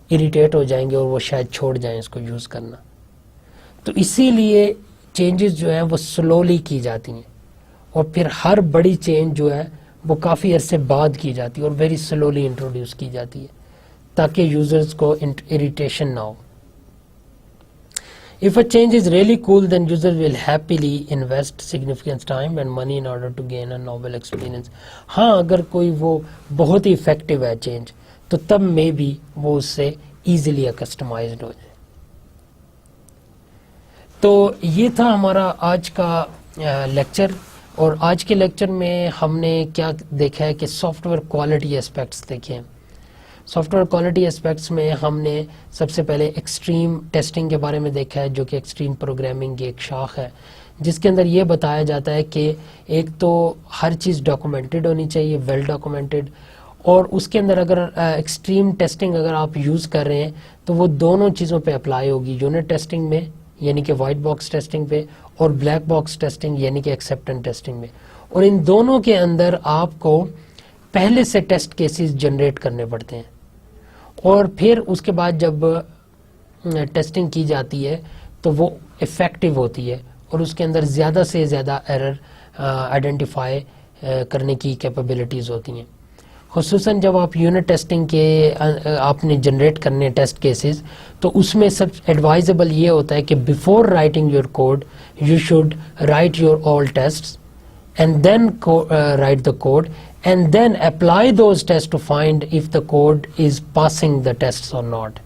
اریٹیٹ ہو جائیں گے اور وہ شاید چھوڑ جائیں اس کو یوز کرنا. تو اسی لیے چینجز جو ہیں وہ سلولی کی جاتی ہیں اور پھر ہر بڑی چینج جو ہے وہ کافی عرصے بعد کی جاتی ہے اور ویری سلولی انٹروڈیوس کی جاتی ہے تاکہ یوزرز کو اریٹیشن نہ ہو. If a change is really cool, then users will happily invest significant time and money in order to gain a novel experience. ہاں اگر کوئی وہ بہت ہی افیکٹو ہے چینج تو تب میں بھی وہ اس سے ایزیلی کسٹمائزڈ ہو جائے. تو یہ تھا ہمارا آج کا لیکچر, اور آج کے لیکچر میں ہم نے کیا دیکھا ہے کہ سافٹ ویئر کوالٹی اسپیکٹس دیکھے ہیں. سافٹ ویئر کوالٹی اسپیکٹس میں ہم نے سب سے پہلے ایکسٹریم ٹیسٹنگ کے بارے میں دیکھا ہے، جو کہ ایکسٹریم پروگرامنگ کی ایک شاخ ہے، جس کے اندر یہ بتایا جاتا ہے کہ ایک تو ہر چیز ڈاکومنٹڈ ہونی چاہیے، ویل ڈاکومنٹڈ، اور اس کے اندر اگر ایکسٹریم ٹیسٹنگ اگر آپ یوز کر رہے ہیں تو وہ دونوں چیزوں پہ اپلائی ہوگی، یونٹ ٹیسٹنگ میں یعنی کہ وائٹ باکس ٹیسٹنگ پہ، اور بلیک باکس ٹیسٹنگ یعنی کہ ایکسیپٹنس ٹیسٹنگ میں. اور ان دونوں کے اندر آپ کو پہلے سے ٹیسٹ کیسز جنریٹ کرنے پڑتے ہیں، اور پھر اس کے بعد جب ٹیسٹنگ کی جاتی ہے تو وہ افیکٹو ہوتی ہے اور اس کے اندر زیادہ سے زیادہ ایرر آئیڈینٹیفائی کرنے کی کیپیبلٹیز ہوتی ہیں. خصوصاً جب آپ یونٹ ٹیسٹنگ کے آپ نے جنریٹ کرنے ٹیسٹ کیسز، تو اس میں سب ایڈوائزبل یہ ہوتا ہے کہ before writing your code you should write your all tests and then write the code and then apply those test to find if the code is passing the tests or not,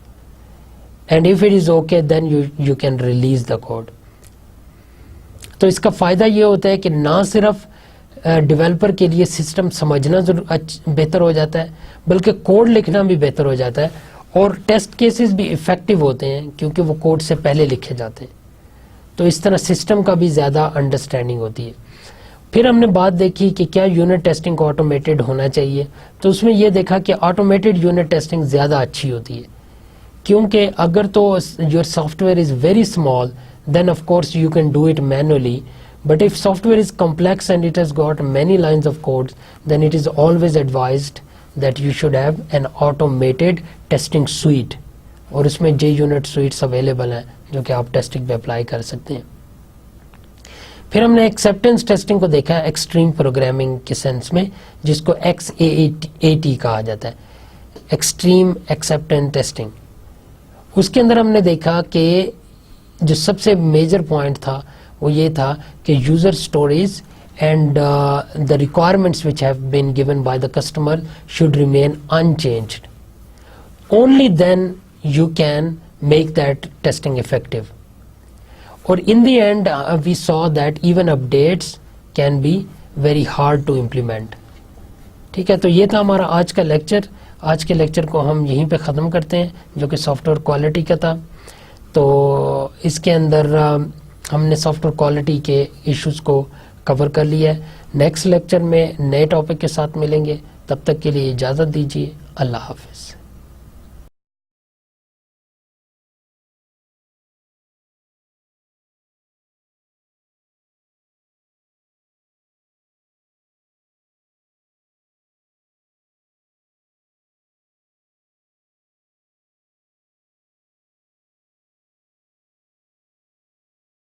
and if it is okay then you can release the code. تو اس کا فائدہ یہ ہوتا ہے کہ نہ صرف developer کے لیے سسٹم سمجھنا بہتر ہو جاتا ہے، بلکہ کوڈ لکھنا بھی بہتر ہو جاتا ہے، اور ٹیسٹ کیسز بھی افیکٹو ہوتے ہیں کیونکہ وہ کوڈ سے پہلے لکھے جاتے ہیں. تو اس طرح سسٹم کا بھی زیادہ انڈرسٹینڈنگ ہوتی ہے. پھر ہم نے بات دیکھی کہ کیا یونٹ ٹیسٹنگ کو آٹومیٹڈ ہونا چاہیے، تو اس میں یہ دیکھا کہ آٹومیٹڈ یونٹ ٹیسٹنگ زیادہ اچھی ہوتی ہے، کیونکہ اگر تو your soft where is very small then of course you can do it manually, but if software is complex and it has got many lines of codes, then it is always advised that you should have an automated testing suite, اور اس میں JUnit suites available ہیں جو کہ آپ testing پہ apply کر سکتے ہیں. پھر ہم نے ایکسیپٹنس ٹیسٹنگ کو دیکھا ایکسٹریم پروگرامنگ کے سینس میں، جس کو XAAT کہا جاتا ہے، ایکسٹریم ایکسیپٹنس ٹیسٹنگ. اس کے اندر ہم نے دیکھا کہ جو سب سے میجر پوائنٹ تھا وہ یہ تھا کہ user stories and the requirements which have been given by the customer should remain unchanged. Only then you can make that testing effective. اور in the end we saw that even updates can be very hard to implement. ٹھیک ہے، تو یہ تھا ہمارا آج کا lecture. آج کے لیکچر کو ہم یہیں پہ ختم کرتے ہیں، جو کہ سافٹ ویئر کوالٹی کا تھا. تو اس کے اندر ہم نے سافٹ ویئر کوالٹی کے ایشوز کو کور کر لیا ہے. نیکسٹ لیکچر میں نئے ٹاپک کے ساتھ ملیں گے، تب تک کے لیے اجازت دیجیے. اللہ حافظ.